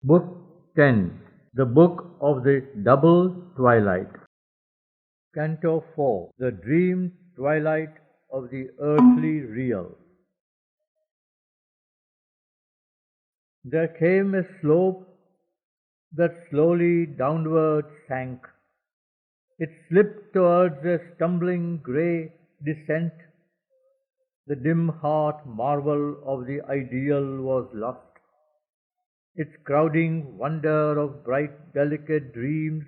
Book 10. The Book of the Double Twilight. Canto 4. The Dream Twilight of the Earthly Real. There came a slope that slowly downward sank. It slipped towards a stumbling grey descent. The dim heart marvel of the ideal was lost. Its crowding wonder of bright delicate dreams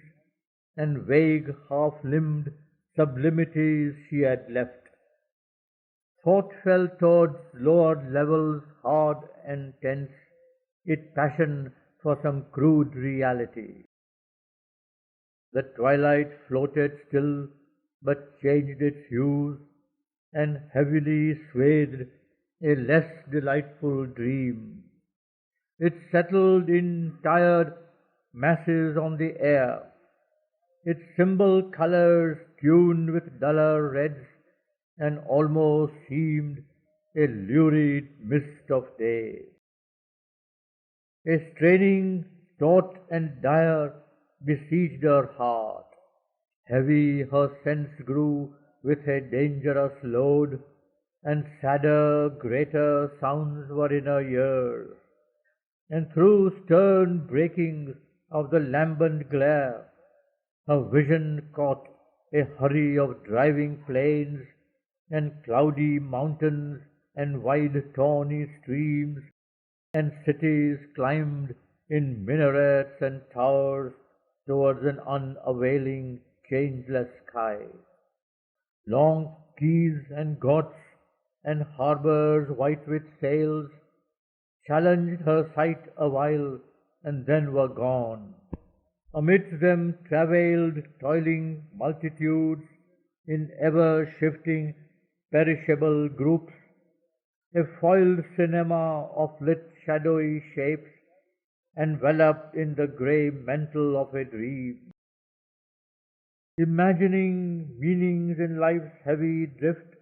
and vague half-limbed sublimities she had left. Thought fell towards lower levels hard and tense, it passion for some crude reality. The twilight floated still, but changed its hues, and heavily swayed a less delightful dream. It settled in tired masses on the air, its symbol colors tuned with duller reds, and almost seemed a lurid mist of day. A straining, taut and dire besieged her heart. Heavy her sense grew with a dangerous load, and sadder, greater sounds were in her ears. And through stern breakings of the lambent glare, her vision caught a hurry of driving plains, and cloudy mountains, and wide tawny streams, and cities climbed in minarets and towers towards an unavailing, changeless sky. Long quays and ghats and harbours white with sails challenged her sight awhile, and then were gone. Amidst them travailed toiling multitudes in ever-shifting perishable groups, a foiled cinema of lit shadowy shapes, enveloped in the grey mantle of a dream. Imagining meanings in life's heavy drift,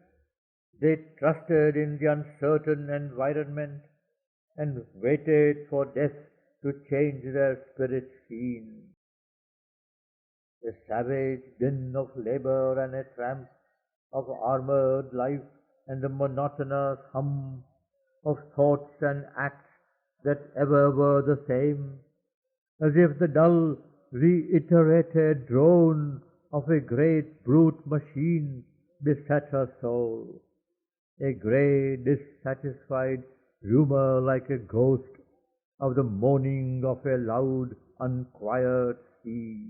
they trusted in the uncertain environment and waited for death to change their spirit scene. A savage din of labor and a tramp of armored life, and the monotonous hum of thoughts and acts that ever were the same, as if the dull, reiterated drone of a great brute machine beset her soul. A grey, dissatisfied rumour like a ghost of the moaning of a loud, unquiet sea.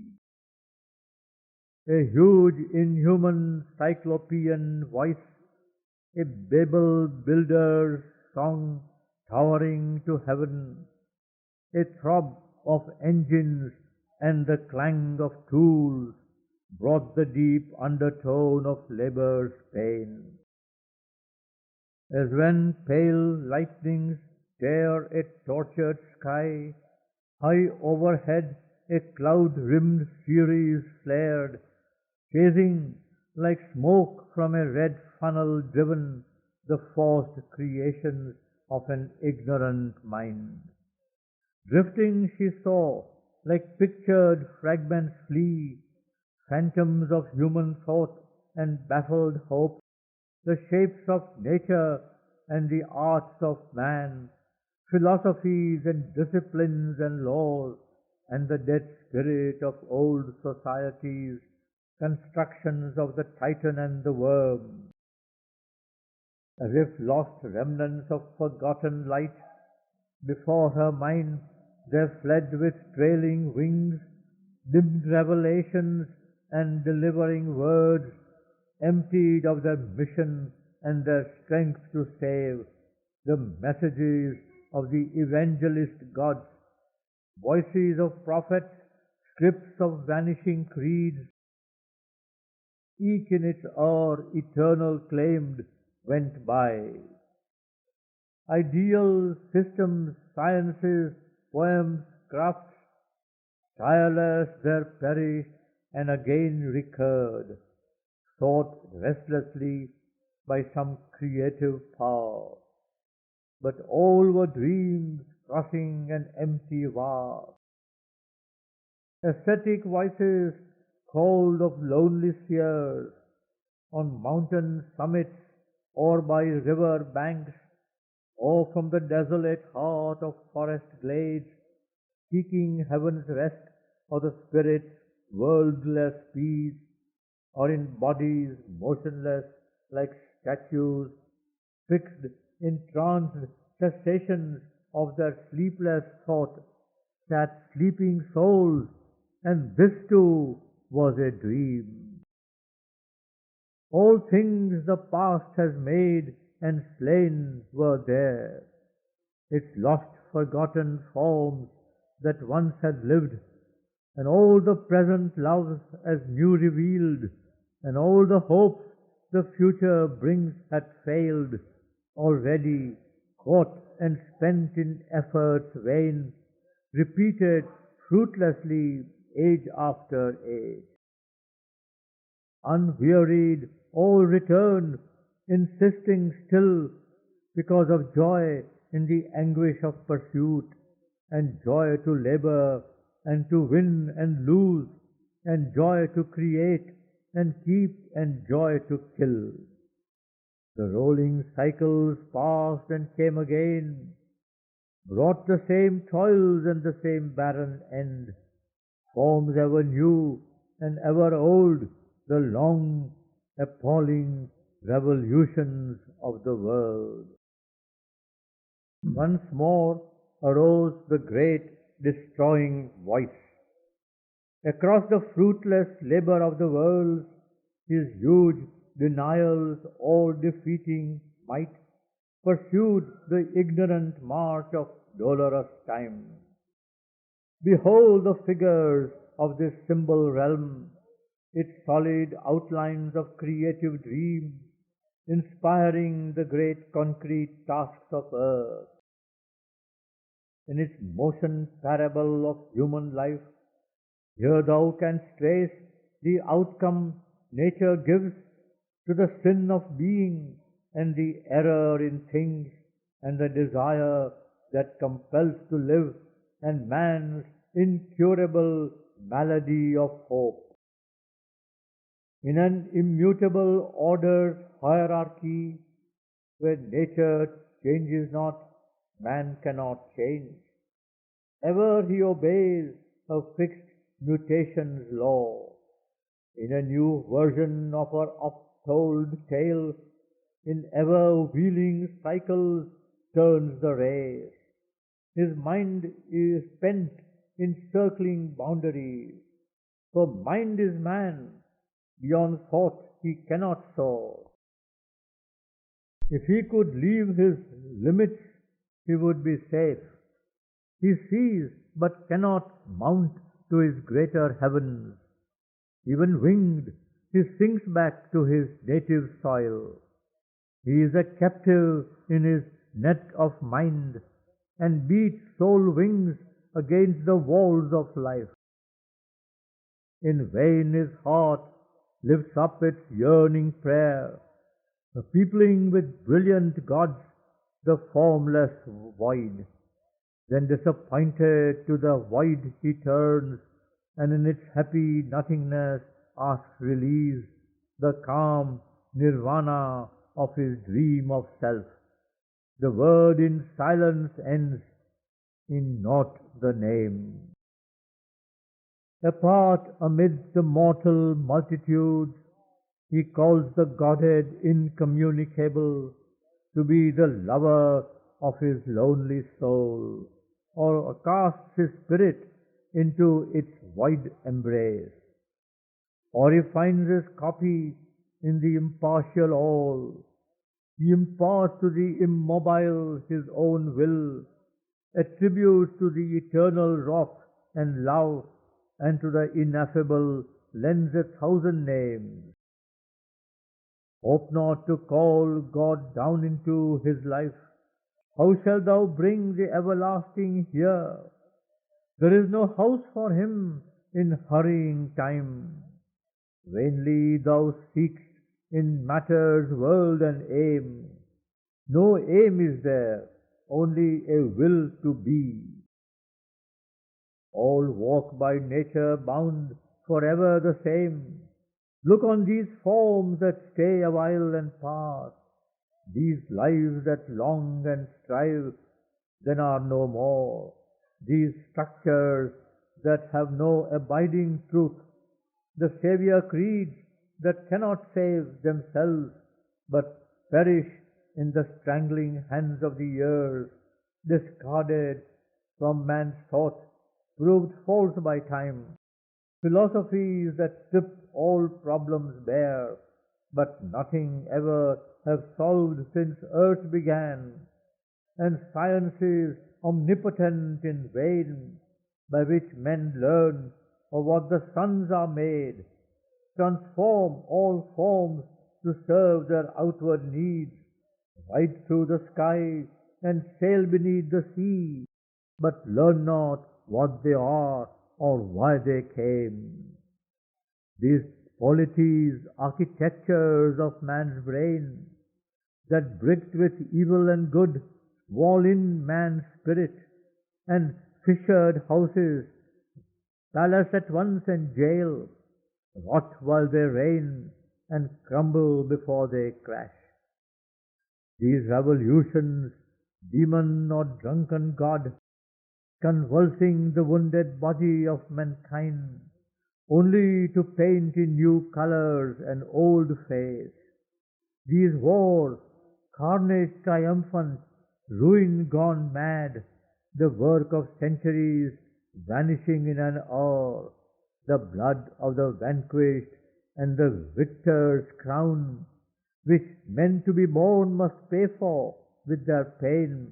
A huge, inhuman, cyclopean voice, a Babel builder's song towering to heaven, a throb of engines and the clang of tools brought the deep undertone of labour's pain. As when pale lightnings tear a tortured sky, high overhead a cloud-rimmed Furies flared, chasing like smoke from a red funnel driven the forced creations of an ignorant mind. Drifting she saw, like pictured fragments flee, phantoms of human thought and baffled hope, the shapes of nature and the arts of man, philosophies and disciplines and laws, and the dead spirit of old societies, constructions of the Titan and the worm. As if lost remnants of forgotten light, before her mind there fled with trailing wings, dimmed revelations and delivering words, emptied of their mission and their strength to save, the messages of the evangelist gods, voices of prophets, scripts of vanishing creeds, each in its hour eternal claimed, went by. Ideal systems, sciences, poems, crafts, tireless there perished and again recurred, sought restlessly by some creative power. But all were dreams crossing an empty vast. Ascetic voices called of lonely seers on mountain summits or by river banks or from the desolate heart of forest glades, seeking heaven's rest or the spirit's worldless peace, or in bodies motionless like statues, fixed in tranced cessations of their sleepless thought, sat sleeping souls, and this too was a dream. All things the past has made and slain were there, its lost forgotten forms that once had lived, and all the present loves as new revealed, and all the hopes the future brings had failed, already caught and spent in efforts vain, repeated fruitlessly age after age. Unwearied, all return, insisting still, because of joy in the anguish of pursuit, and joy to labor, and to win and lose, and joy to create and keep, and joy to kill. The rolling cycles passed and came again, brought the same toils and the same barren end, forms ever new and ever old, the long, appalling revolutions of the world. Once more arose the great destroying voice. Across the fruitless labor of the world, his huge denials all defeating might pursued the ignorant march of dolorous time. Behold the figures of this symbol realm, its solid outlines of creative dream, inspiring the great concrete tasks of earth. In its motion parable of human life, here thou canst trace the outcome nature gives to the sin of being and the error in things and the desire that compels to live and man's incurable malady of hope. In an immutable order's hierarchy, where nature changes not, man cannot change. Ever he obeys a fixed mutation's law. In a new version of our oft-told tale, in ever-wheeling cycles turns the race. His mind is spent in circling boundaries, for mind is man, beyond thought he cannot soar. If he could leave his limits, he would be safe. He sees but cannot mount to his greater heavens. Even winged, he sinks back to his native soil. He is a captive in his net of mind and beats soul wings against the walls of life. In vain his heart lifts up its yearning prayer, peopling with brilliant gods the formless void. Then disappointed to the void he turns, and in its happy nothingness asks release, the calm nirvana of his dream of self. The word in silence ends in not the name. Apart amidst the mortal multitudes, he calls the Godhead incommunicable to be the lover of his lonely soul, or casts his spirit into its void embrace. Or he finds his copy in the impartial all. He imparts to the immobile his own will, attributes to the eternal rock and love, and to the ineffable lends 1,000 names. Hope not to call God down into his life. How shalt thou bring the everlasting here? There is no house for him in hurrying time. Vainly thou seekst in matter's world an aim. No aim is there, only a will to be. All walk by nature bound, forever the same. Look on these forms that stay awhile and pass, these lives that long and strive, then are no more, these structures that have no abiding truth, the Saviour creeds that cannot save themselves, but perish in the strangling hands of the years, discarded from man's thought, proved false by time, philosophies that strip all problems bare, but nothing ever have solved since earth began, and sciences omnipotent in vain, by which men learn of what the suns are made, transform all forms to serve their outward needs, ride through the sky and sail beneath the sea, but learn not what they are or why they came. These polities, architectures of man's brain, that bricked with evil and good wall in man's spirit, and fissured houses, palace at once and jail, rot while they reign and crumble before they crash. These revolutions, demon or drunken god, convulsing the wounded body of mankind, only to paint in new colors an old face. These wars, carnage triumphant, ruin gone mad, the work of centuries vanishing in an hour, the blood of the vanquished and the victor's crown, which men to be born must pay for with their pain,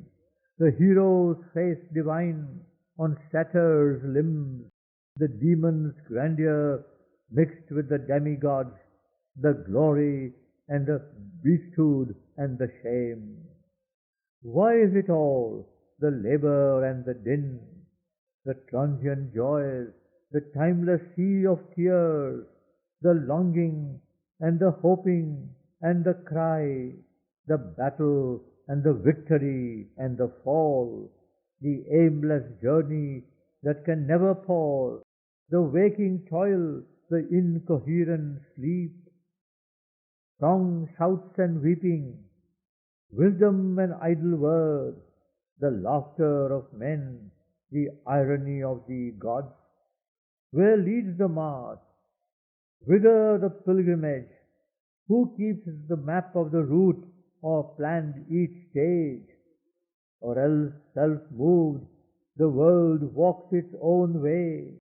the hero's face divine on satyr's limbs, the demon's grandeur mixed with the demigods, the glory and the beasthood and the shame. Why is it all, the labor and the din, the transient joys, the timeless sea of tears, the longing and the hoping and the cry, the battle and the victory and the fall, the aimless journey that can never pause, the waking toil, the incoherent sleep, song, shouts and weeping, wisdom and idle words, the laughter of men, the irony of the gods? Where leads the march? Whither the pilgrimage? Who keeps the map of the route or planned each stage? Or else, self-moved, the world walks its own way,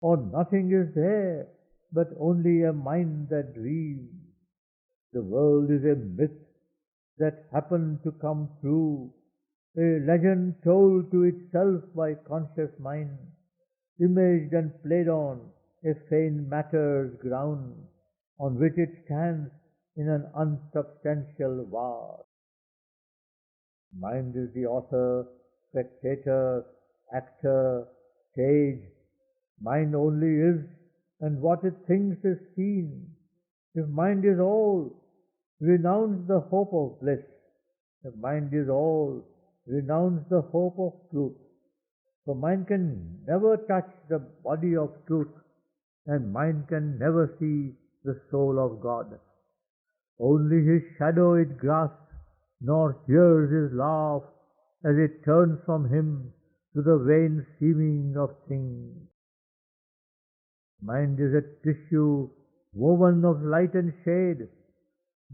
or nothing is there but only a mind that dreams. The world is a myth that happened to come true, a legend told to itself by conscious mind, imaged and played on a feigned matter's ground, on which it stands in an unsubstantial vast. Mind is the author, spectator, actor, stage. Mind only is, and what it thinks is seen. If mind is all, renounce the hope of bliss. If mind is all, renounce the hope of truth. For mind can never touch the body of truth, and mind can never see the soul of God. Only his shadow it grasps, nor hears his laugh as it turns from him to the vain seeming of things. Mind is a tissue woven of light and shade,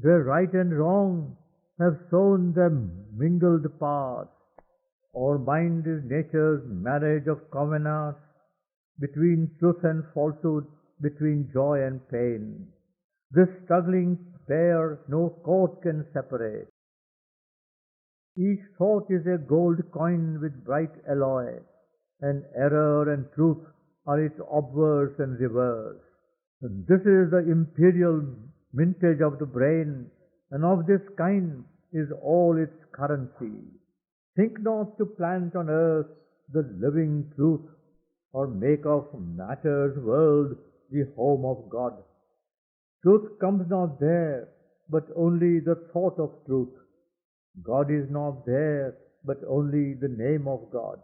where right and wrong have sown their mingled parts. Or mind is nature's marriage of covenants between truth and falsehood, between joy and pain. This struggling pair no court can separate. Each thought is a gold coin with bright alloy, and error and truth are its obverse and reverse. And this is the imperial mintage of the brain, and of this kind is all its currency. Think not to plant on earth the living truth, or make of matter's world the home of God. Truth comes not there, but only the thought of truth. God is not there, but only the name of God.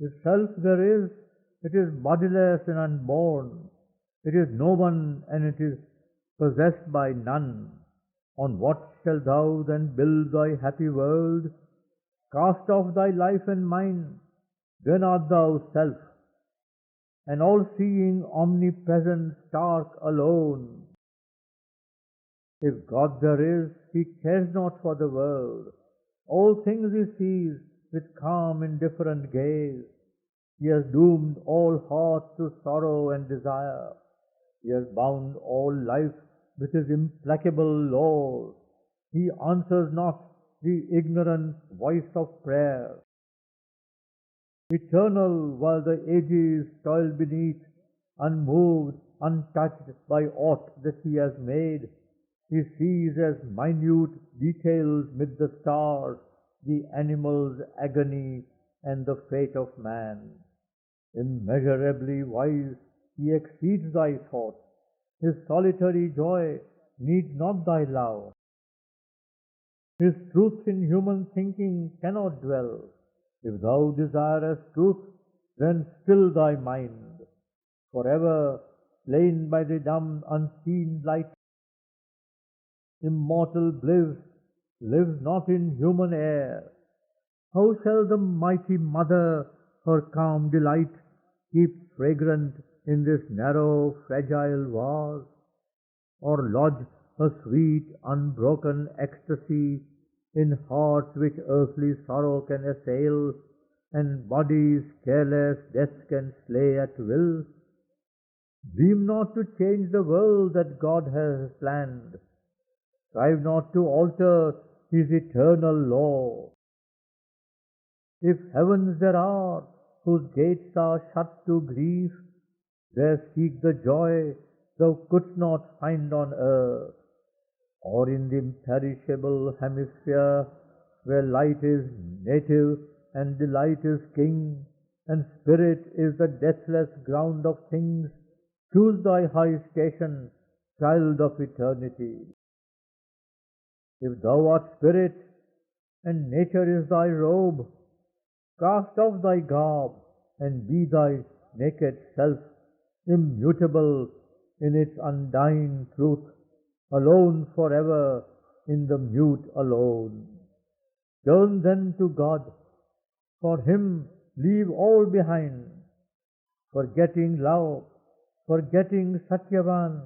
If self there is, it is bodiless and unborn. It is no one and it is possessed by none. On what shalt thou then build thy happy world? Cast off thy life and mine, then art thou self, an all-seeing, omnipresent, stark alone. If God there is, he cares not for the world. All things he sees with calm, indifferent gaze. He has doomed all hearts to sorrow and desire. He has bound all life with his implacable laws. He answers not the ignorant voice of prayer. Eternal while the ages toil beneath, unmoved, untouched by aught that he has made, he sees as minute details mid the stars the animal's agony and the fate of man. Immeasurably wise, he exceeds thy thoughts. His solitary joy needs not thy love. His truth in human thinking cannot dwell. If thou desirest truth, then still thy mind, forever slain by the dumb unseen light. Immortal bliss lives not in human air. How shall the mighty mother her calm delight keep fragrant in this narrow, fragile vase, or lodge a sweet, unbroken ecstasy in hearts which earthly sorrow can assail, and bodies careless death can slay at will? Dream not to change the world that God has planned. Strive not to alter his eternal law. If heavens there are, whose gates are shut to grief, there seek the joy thou couldst not find on earth, or in the imperishable hemisphere, where light is native and delight is king, and spirit is the deathless ground of things. Choose thy high station, child of eternity. If thou art spirit, and nature is thy robe, cast off thy garb, and be thy naked self, immutable in its undying truth, alone forever in the mute alone. Turn then to God, for him leave all behind, forgetting love, forgetting Satyavan,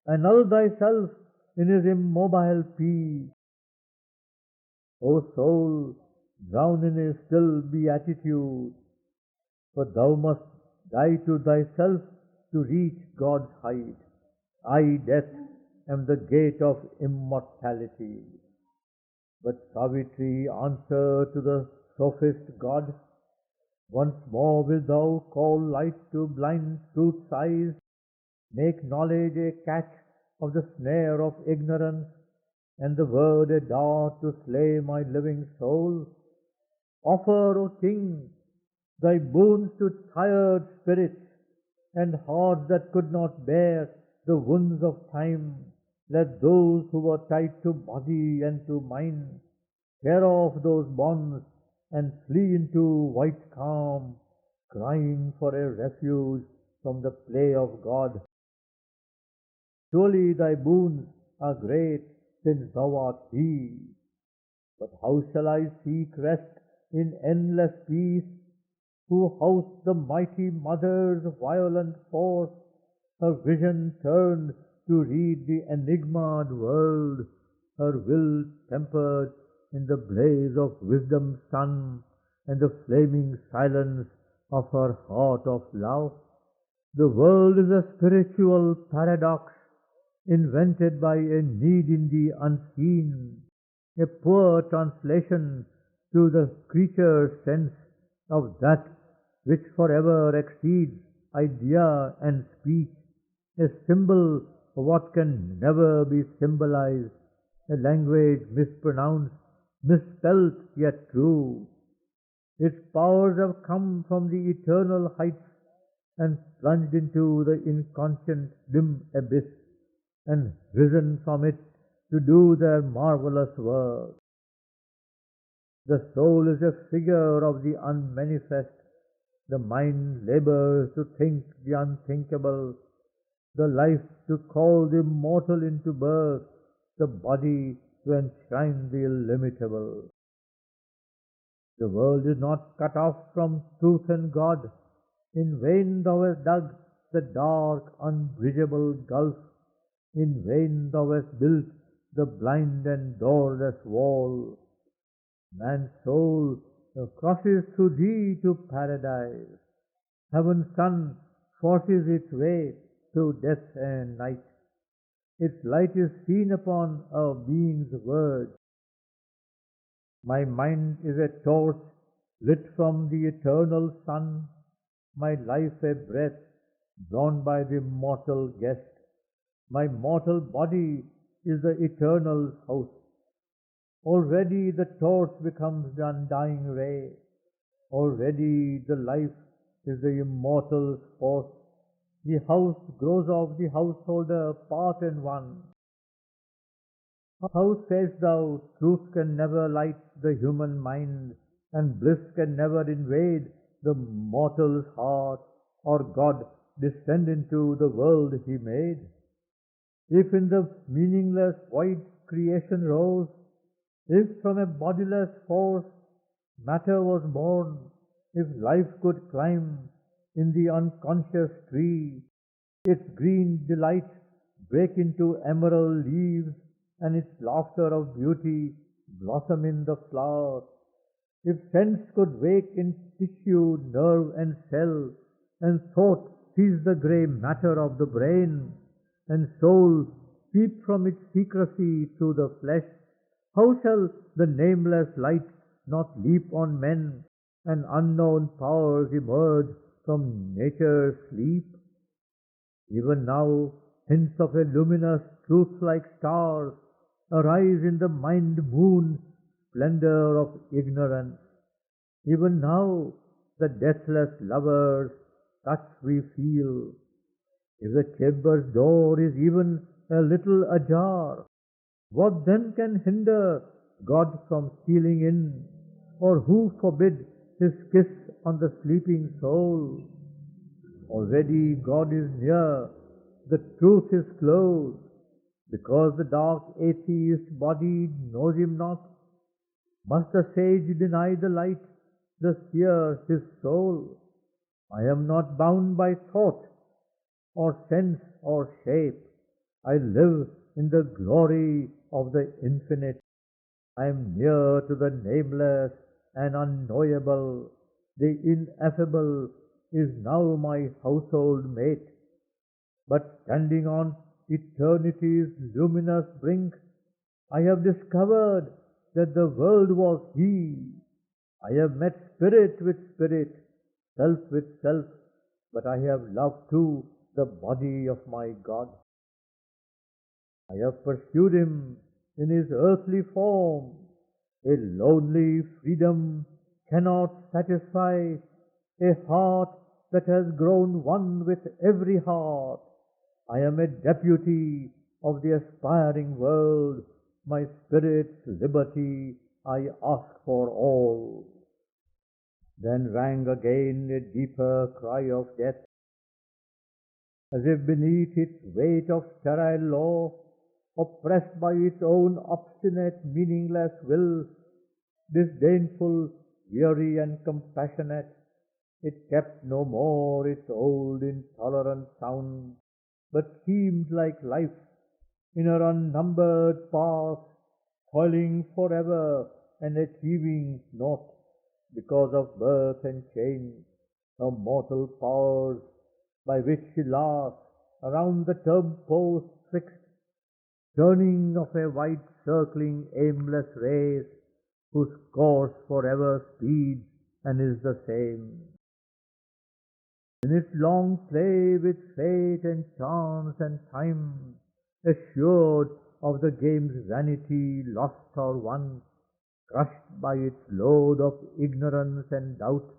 annul thyself in his immobile peace. O soul, drown in his still beatitude, for thou must die to thyself to reach God's height. I, death, am the gate of immortality. But Savitri answered to the sophist God, once more wilt thou call light to blind truth's eyes, make knowledge a catch of the snare of ignorance, and the word a dart to slay my living soul? Offer, O King, thy boons to tired spirits and hearts that could not bear the wounds of time. Let those who were tied to body and to mind tear off those bonds and flee into white calm, crying for a refuge from the play of God. Surely thy boons are great, since thou art He. But how shall I seek rest in endless peace, who housed the mighty mother's violent force, her vision turned to read the enigmaed world, her will tempered in the blaze of wisdom's sun, and the flaming silence of her heart of love? The world is a spiritual paradox, invented by a need in the unseen, a poor translation to the creature's sense of that which forever exceeds idea and speech, a symbol of what can never be symbolized, a language mispronounced, misspelt yet true. Its powers have come from the eternal heights and plunged into the inconscient dim abyss, and risen from it to do their marvelous work. The soul is a figure of the unmanifest. The mind labors to think the unthinkable. The life to call the immortal into birth. The body to enshrine the illimitable. The world is not cut off from truth and God. In vain thou hast dug the dark, unbridgeable gulf. In vain thou hast built the blind and doorless wall. Man's soul crosses through thee to paradise. Heaven's sun forces its way through death and night. Its light is seen upon our being's verge. My mind is a torch lit from the eternal sun, my life a breath drawn by the mortal guest. My mortal body is the eternal house. Already the torch becomes the undying ray. Already the life is the immortal's force. The house grows of the householder, part and one. How sayest thou, truth can never light the human mind, and bliss can never invade the mortal's heart, or God descend into the world he made? If in the meaningless void creation rose, if from a bodiless force matter was born, if life could climb in the unconscious tree, its green delight break into emerald leaves, and its laughter of beauty blossom in the flower, if sense could wake in tissue, nerve and cell, and thought seize the grey matter of the brain, and soul peep from its secrecy through the flesh, how shall the nameless light not leap on men, and unknown powers emerge from nature's sleep? Even now, hints of a luminous truth-like stars arise in the mind-moon splendor of ignorance. Even now, the deathless lovers' touch we feel. If the chamber's door is even a little ajar, what then can hinder God from stealing in, or who forbid his kiss on the sleeping soul? Already God is near, the truth is close, because the dark atheist body knows him not. Must the sage deny the light, the seer his soul? I am not bound by thought, or sense, or shape. I live in the glory of the infinite. I am near to the nameless and unknowable. The ineffable is now my household mate. But standing on eternity's luminous brink, I have discovered that the world was He. I have met spirit with spirit, self with self, but I have loved too the body of my God. I have pursued Him in His earthly form. A lonely freedom cannot satisfy a heart that has grown one with every heart. I am a deputy of the aspiring world. My spirit's liberty I ask for all. Then rang again a deeper cry of death, as if beneath its weight of sterile law, oppressed by its own obstinate, meaningless will, disdainful, weary and compassionate, it kept no more its old intolerant sound, but seemed like life in her unnumbered paths, toiling forever and achieving naught, because of birth and change, her mortal powers, by which she laughs around the term post fixed, turning of a wide circling aimless race, whose course forever speeds and is the same. In its long play with fate and chance and time, assured of the game's vanity, lost or won, crushed by its load of ignorance and doubt,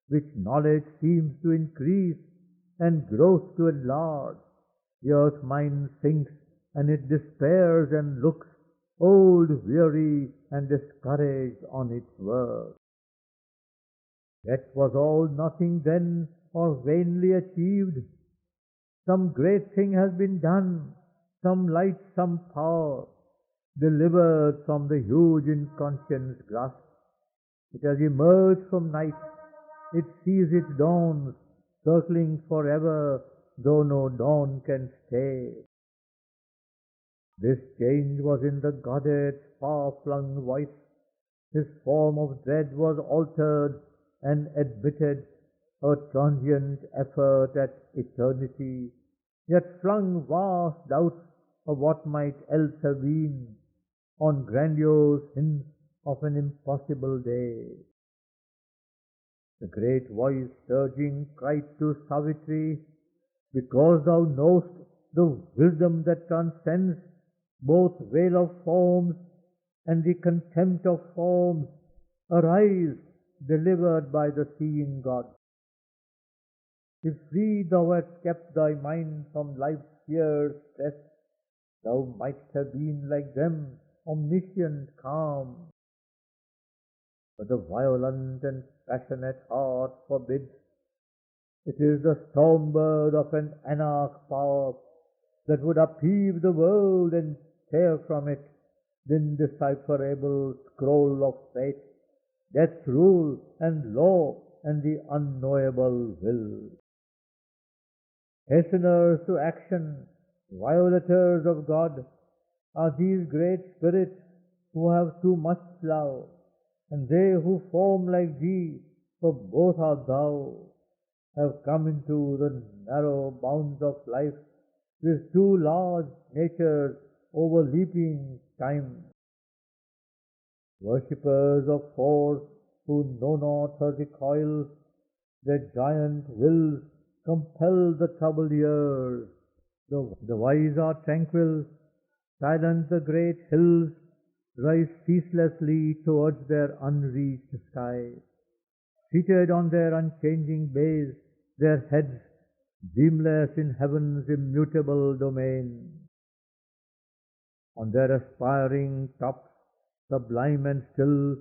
which knowledge seems to increase and growth to enlarge, the earth mind sinks and it despairs and looks old, weary, and discouraged on its work. Yet was all nothing then, or vainly achieved. Some great thing has been done, some light, some power, delivered from the huge inconscience grasp. It has emerged from night, it sees its dawns, circling forever, though no dawn can stay. This change was in the Godhead's far-flung voice. His form of dread was altered and admitted a transient effort at eternity, yet flung vast doubts of what might else have been, on grandiose hints of an impossible day. The great voice surging cried to Savitri, because thou knowest the wisdom that transcends both veil of forms and the contempt of forms, arise, delivered by the seeing God. If free thou hadst kept thy mind from life's fierce stress, thou mightst have been like them, omniscient, calm. But the violent and passionate heart forbids. It is the storm bird of an anarch power that would upheave the world and tear from it the indecipherable scroll of fate, death's rule and law and the unknowable will. Hasteners to action, violators of God, are these great spirits who have too much love, and they who form like thee, for both art thou, have come into the narrow bounds of life with too large natures overleaping time. Worshippers of force who know not her recoil, their giant wills compel the troubled years. The wise are tranquil, silent the great hills rise ceaselessly towards their unreached sky. Seated on their unchanging base, their heads dreamless in heaven's immutable domain. On their aspiring tops, sublime and still,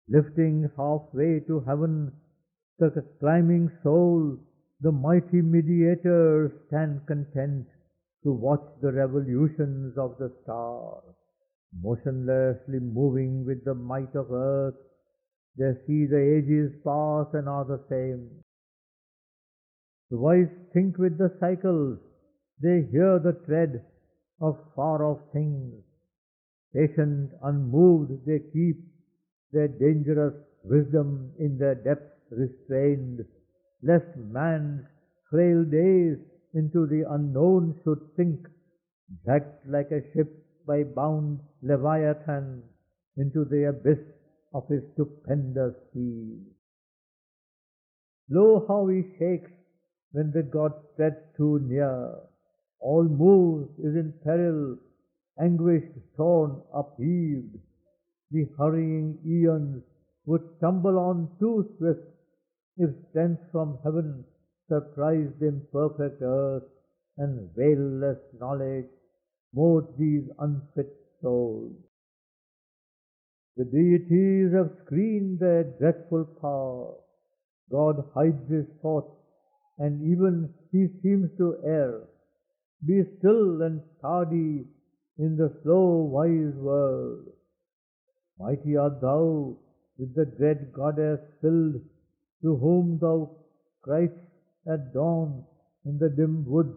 lifting halfway to heaven the climbing soul, the mighty mediators stand content to watch the revolutions of the stars. Motionlessly moving with the might of earth, they see the ages pass and are the same. The wise think with the cycles, they hear the tread of far-off things. Patient, unmoved, they keep their dangerous wisdom in their depths restrained, lest man's frail days into the unknown should sink, dragged like a ship by bound Leviathan into the abyss of his stupendous sea. Lo, how he shakes when the god treads too near. All moves, is in peril, anguished, torn, upheaved. The hurrying eons would tumble on too swift if strength from heaven surprised imperfect earth, and veilless knowledge smote these unfit souls. The deities have screened their dreadful power. God hides his thoughts, and even he seems to err. Be still and tardy in the slow wise world. Mighty art thou, with the dread goddess filled, to whom thou criest at dawn in the dim wood.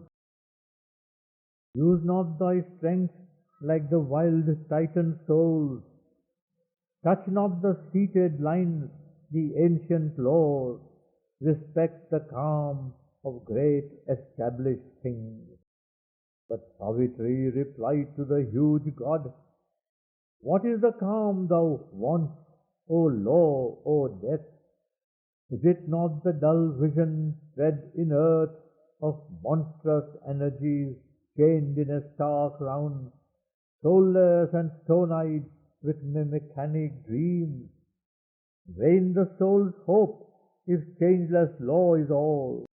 Use not thy strength like the wild Titan souls. Touch not the seated lines, the ancient laws. Respect the calm of great established things. But Savitri replied to the huge god, what is the calm thou wants, O law, O death? Is it not the dull vision spread in earth of monstrous energies chained in a stark round, soulless and stone-eyed with mechanic dreams? Vain the soul's hope if changeless law is all.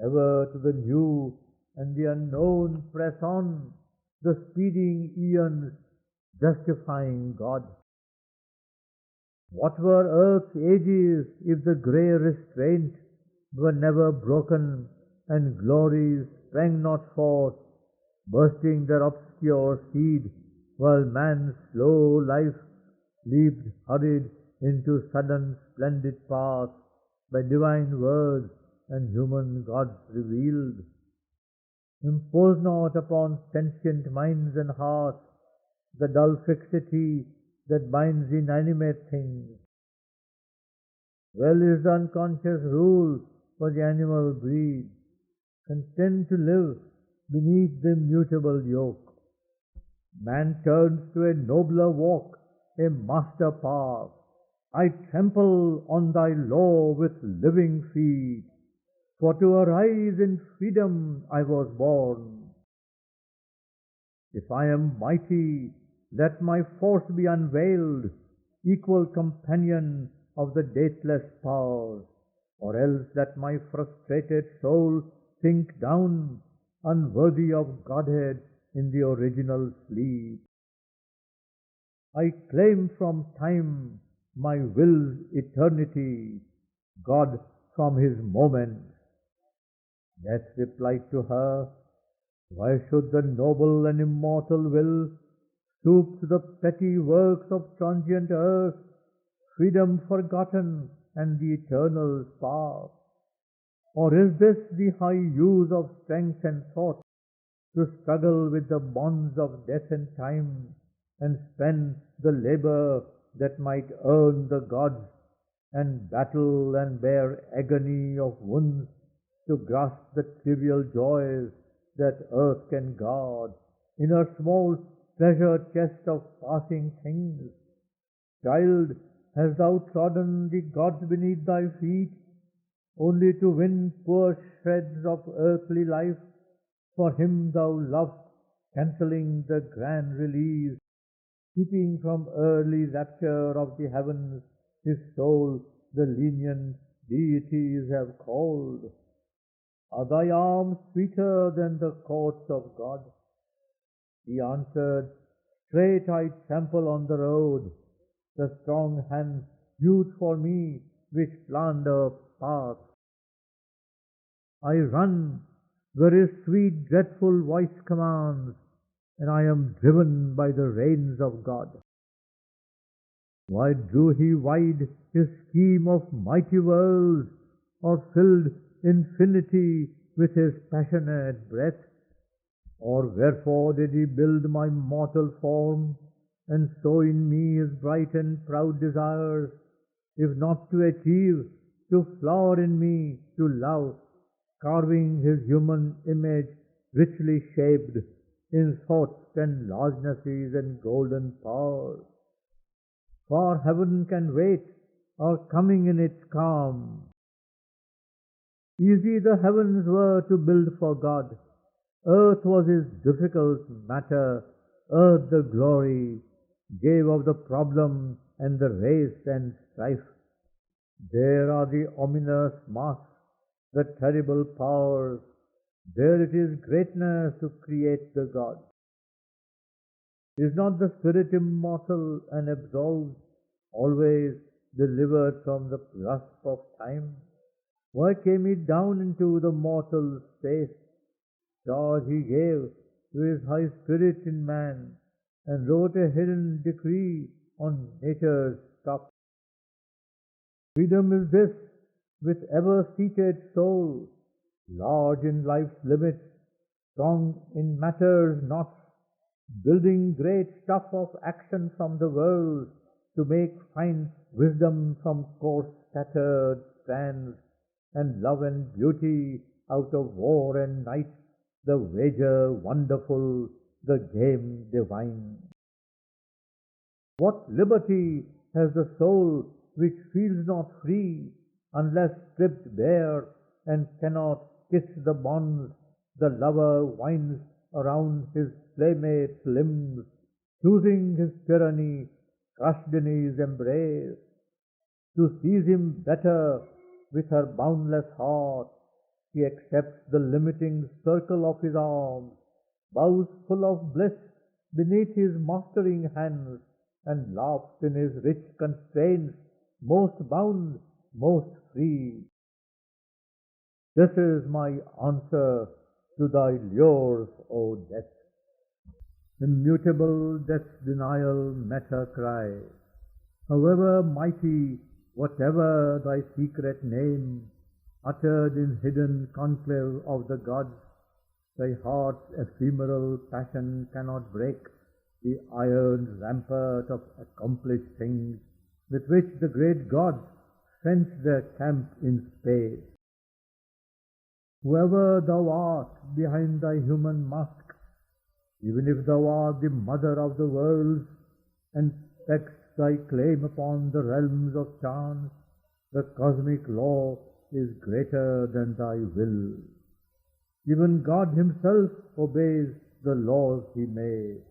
Ever to the new and the unknown press on, the speeding eons justifying God. What were earth's ages if the grey restraint were never broken, and glories sprang not forth, bursting their obscure seed, while man's slow life leaped hurried into sudden splendid paths by divine words and human gods revealed? Impose not upon sentient minds and hearts the dull fixity that binds inanimate things. Well is the unconscious rule for the animal breed, content to live beneath the immutable yoke. Man turns to a nobler walk, a master path. I trample on thy law with living feet, for to arise in freedom I was born. If I am mighty, let my force be unveiled, equal companion of the dateless powers, or else let my frustrated soul sink down, unworthy of Godhead in the original sleep. I claim from time my will's eternity, God from his moments. Death replied to her, why should the noble and immortal will stoop to the petty works of transient earth, freedom forgotten and the eternal past? Or is this the high use of strength and thought, to struggle with the bonds of death and time, and spend the labor that might earn the gods, and battle and bear agony of wounds to grasp the trivial joys that earth can guard in her small treasure chest of passing things? Child, hast thou trodden the gods beneath thy feet, only to win poor shreds of earthly life for him thou lovest, cancelling the grand release, keeping from early rapture of the heavens his soul the lenient deities have called? Are thy arms sweeter than the courts of God? He answered, straight I trample on the road, the strong hands hewed for me which plan the path. I run where his sweet dreadful voice commands, and I am driven by the reins of God. Why drew he wide his scheme of mighty worlds, or filled infinity with his passionate breath? Or wherefore did he build my mortal form, and sow in me his bright and proud desires, if not to achieve, to flower in me, to love, carving his human image richly shaped in thoughts and largenesses and golden powers? For heaven can wait, or coming in its calm. Easy the heavens were to build for God. Earth was his difficult matter. Earth the glory gave of the problem and the race and strife. There are the ominous masks, the terrible powers. There it is greatness to create the God. Is not the spirit immortal and absolved, always delivered from the grasp of time? Why came he down into the mortal space? Charge he gave to his high spirit in man, and wrote a hidden decree on nature's stuff. Freedom is this, with ever-seated soul, large in life's limits, strong in matter's knots, building great stuff of action from the world, to make fine wisdom from coarse scattered strands, and love and beauty out of war and night, the wager wonderful, the game divine. What liberty has the soul which feels not free, unless stripped bare, and cannot kiss the bonds the lover winds around his playmate's limbs, choosing his tyranny, crushed in his embrace? To seize him better with her boundless heart, she accepts the limiting circle of his arms, bows full of bliss beneath his mastering hands, and laughs in his rich constraints, most bound, most free. This is my answer to thy lures, O death. Immutable death's denial met her cry. However mighty, whatever thy secret name, uttered in hidden conclave of the gods, thy heart's ephemeral passion cannot break the iron rampart of accomplished things with which the great gods fence their camp in space. Whoever thou art behind thy human mask, even if thou art the mother of the worlds, and stakest thy claim upon the realms of chance, the cosmic law is greater than thy will. Even God himself obeys the laws he made.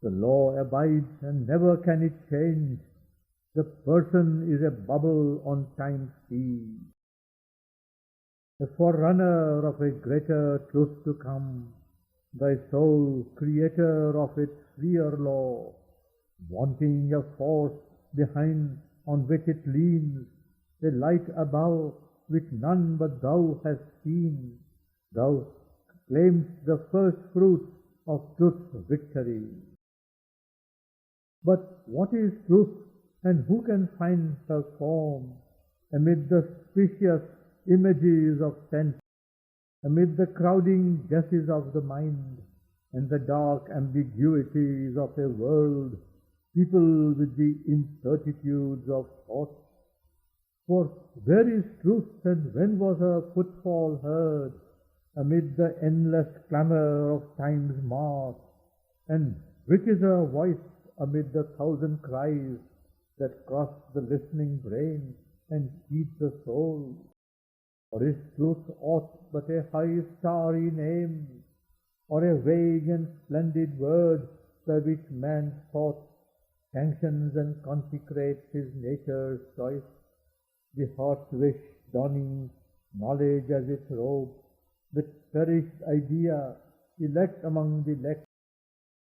The law abides and never can it change. The person is a bubble on time's sea. The forerunner of a greater truth to come, thy soul, creator of its freer law, wanting a force behind on which it leans, a light above which none but thou hast seen, thou claimst the first fruits of truth's victory. But what is truth, and who can find her form amid the specious images of sense, amid the crowding guesses of the mind, and the dark ambiguities of a world peopled with the incertitudes of thought? For where is truth, and when was her footfall heard amid the endless clamor of time's march? And which is her voice amid the thousand cries that cross the listening brain and feed the soul? Or is truth aught but a high starry name, or a vague and splendid word by which man's thought sanctions and consecrates his nature's choice? The heart's wish donning knowledge as its robe, the cherished idea, elect among the elect,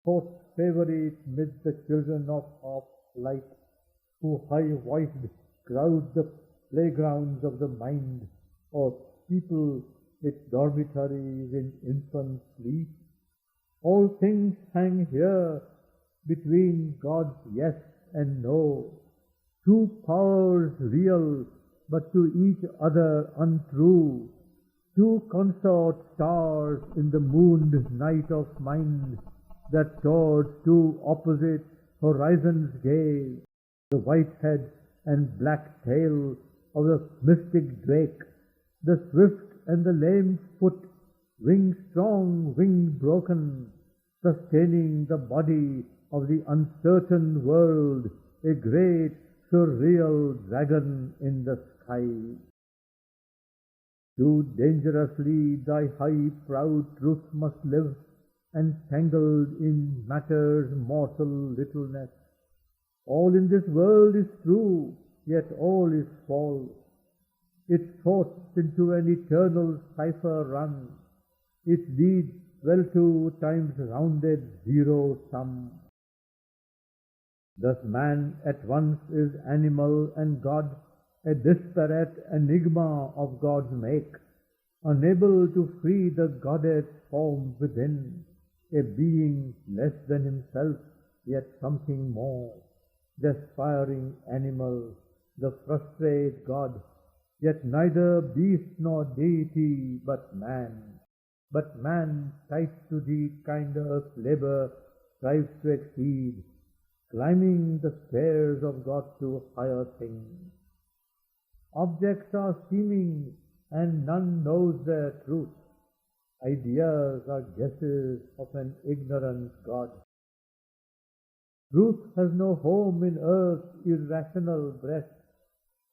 thought's favorite mid the children of half-light, who high-voiced crowd the playgrounds of the mind, or people its dormitories in infant sleep. All things hang here between God's yes and no, two powers real but to each other untrue, two consort stars in the mooned night of mind that towards two opposite horizons gaze, the white head and black tail of the mystic drake, the swift and the lame foot, wing strong, wing broken, sustaining the body of the uncertain world, a great surreal dragon in the sky. Too dangerously thy high proud truth must live, entangled in matter's mortal littleness. All in this world is true, yet all is false. Its thoughts into an eternal cipher run, its deeds well to time's rounded zero sum. Thus man at once is animal and God, a disparate enigma of God's make, unable to free the goddess formed within, a being less than himself, yet something more, the aspiring animal, the frustrate God, yet neither beast nor deity but man tied to the kind earth labor strives to exceed, climbing the stairs of God to higher things. Objects are seeming, and none knows their truth. Ideas are guesses of an ignorant God. Truth has no home in earth's irrational breast,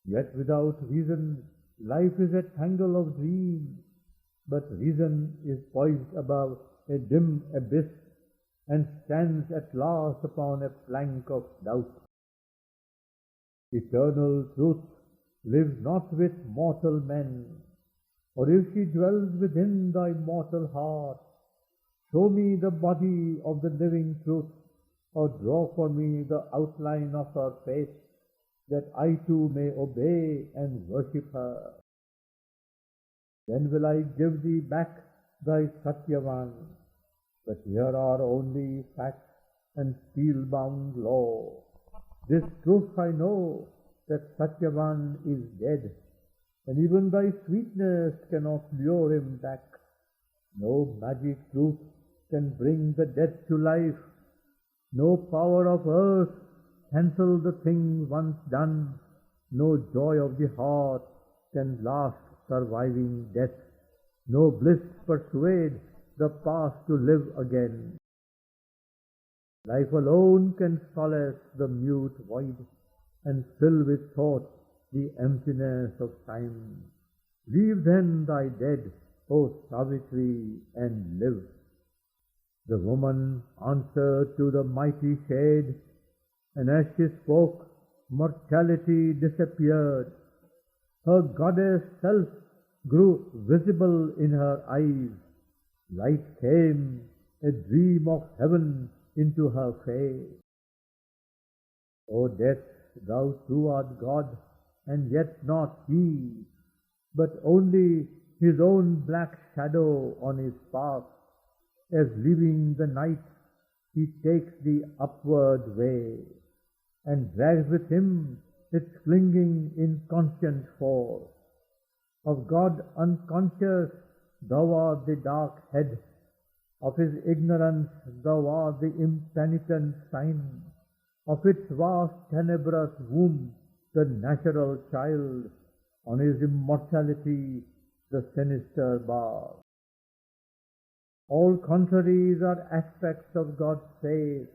yet without reason life is a tangle of dreams, but reason is poised above a dim abyss and stands at last upon a plank of doubt. Eternal truth lives not with mortal men, or if she dwells within thy mortal heart, Show me the body of the living truth, or draw for me the outline of her face, that I too may obey and worship her. Then will I give thee back thy Satyavan. But here are only facts and steel-bound law. This truth I know, that Satyavan is dead, and even thy sweetness cannot lure him back. No magic truth can bring the dead to life. No power of earth cancel the thing once done. No joy of the heart can last surviving death. No bliss persuade the past to live again. Life alone can solace the mute void and fill with thought the emptiness of time. Leave then thy dead, O Savitri, and live. The woman answered to the mighty shade, and as she spoke, mortality disappeared. Her goddess self grew visible in her eyes. Light came, a dream of heaven, into her face. O death, thou too art God, and yet not he, but only his own black shadow on his path. As leaving the night, he takes the upward way, and drags with him its clinging inconscient force. Of God unconscious, thou art the dark head. Of his ignorance, thou art the impenitent sign. Of its vast tenebrous womb, the natural child. On his immortality, the sinister bar. All contraries are aspects of God's face.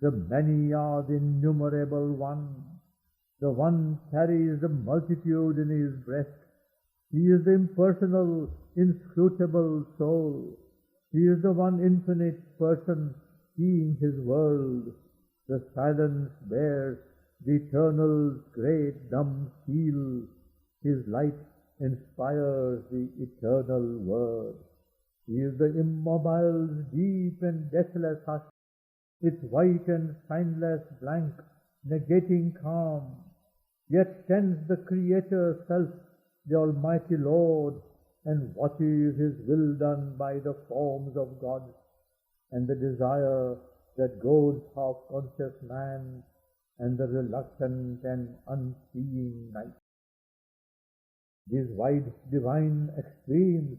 The many are the innumerable one. The one carries the multitude in his breast. He is the impersonal, inscrutable soul. He is the one infinite person, seeing his world. The silence bears the eternal's great dumb seal. His light inspires the eternal word. He is the immobile's deep and deathless hush, its white and signless blank, negating calm. Yet stands the Creator self, the Almighty Lord, and watches his will done by the forms of God, and the desire that goads half-conscious man, and the reluctant and unseeing night. These wide divine extremes,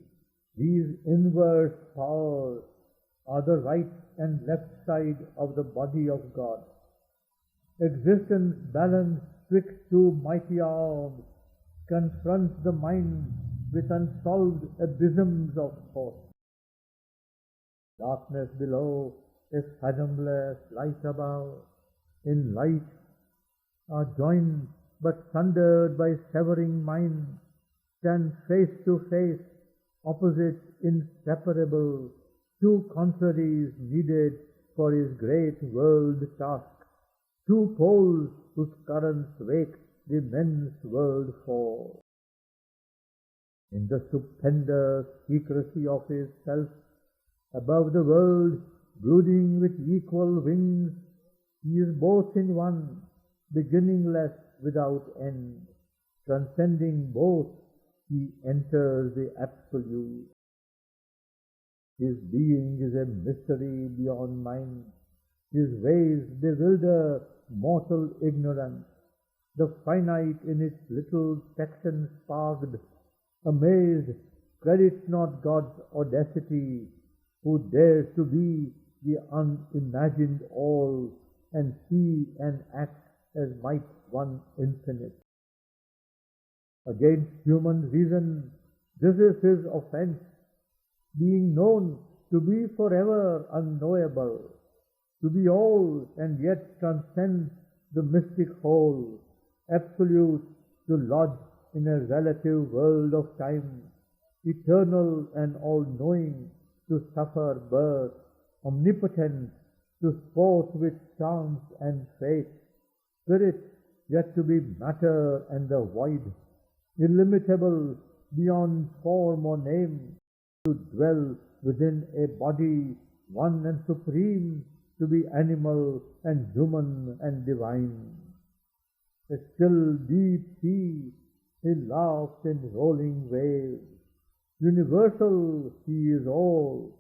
these inverse powers, are the right and left side of the body of God. Existence balanced twixt two mighty arms confronts the mind with unsolved abysms of thought. Darkness below, a fathomless light above. In light are joined but sundered by severing minds, stand face to face, opposites inseparable, two contraries needed for his great world task, two poles whose currents wake the immense world for. In the stupendous secrecy of his self, above the world, brooding with equal wings, he is both in one, beginningless without end. Transcending both, he enters the Absolute. His being is a mystery beyond mind. His ways bewilder mortal ignorance. The finite in its little section sparked, amazed, credits not God's audacity, who dares to be the unimagined all, and see and act as might one infinite. Against human reason, this is his offense, being known to be forever unknowable, to be all and yet transcend the mystic whole, absolute, to lodge in a relative world of time, eternal and all-knowing, to suffer birth, omnipotent, to sport with chance and fate, spirit yet to be matter and the void, illimitable beyond form or name, to dwell within a body one and supreme, to be animal and human and divine. A still deep sea, he laughs in rolling waves. Universal, he is all,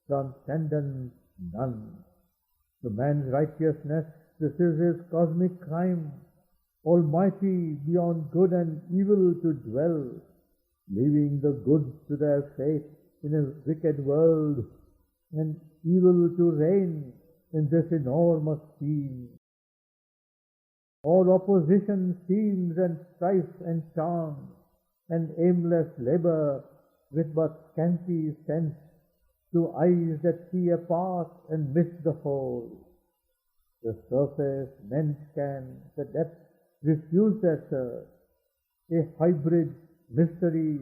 transcendent none. The man's righteousness, this is his cosmic crime, almighty beyond good and evil to dwell, leaving the good to their fate in a wicked world, and evil to reign in this enormous scene. All opposition seems and strife and charm, and aimless labor with but scanty sense, to eyes that see a part and miss the whole. The surface men scan, the depth refuse their search. A hybrid mystery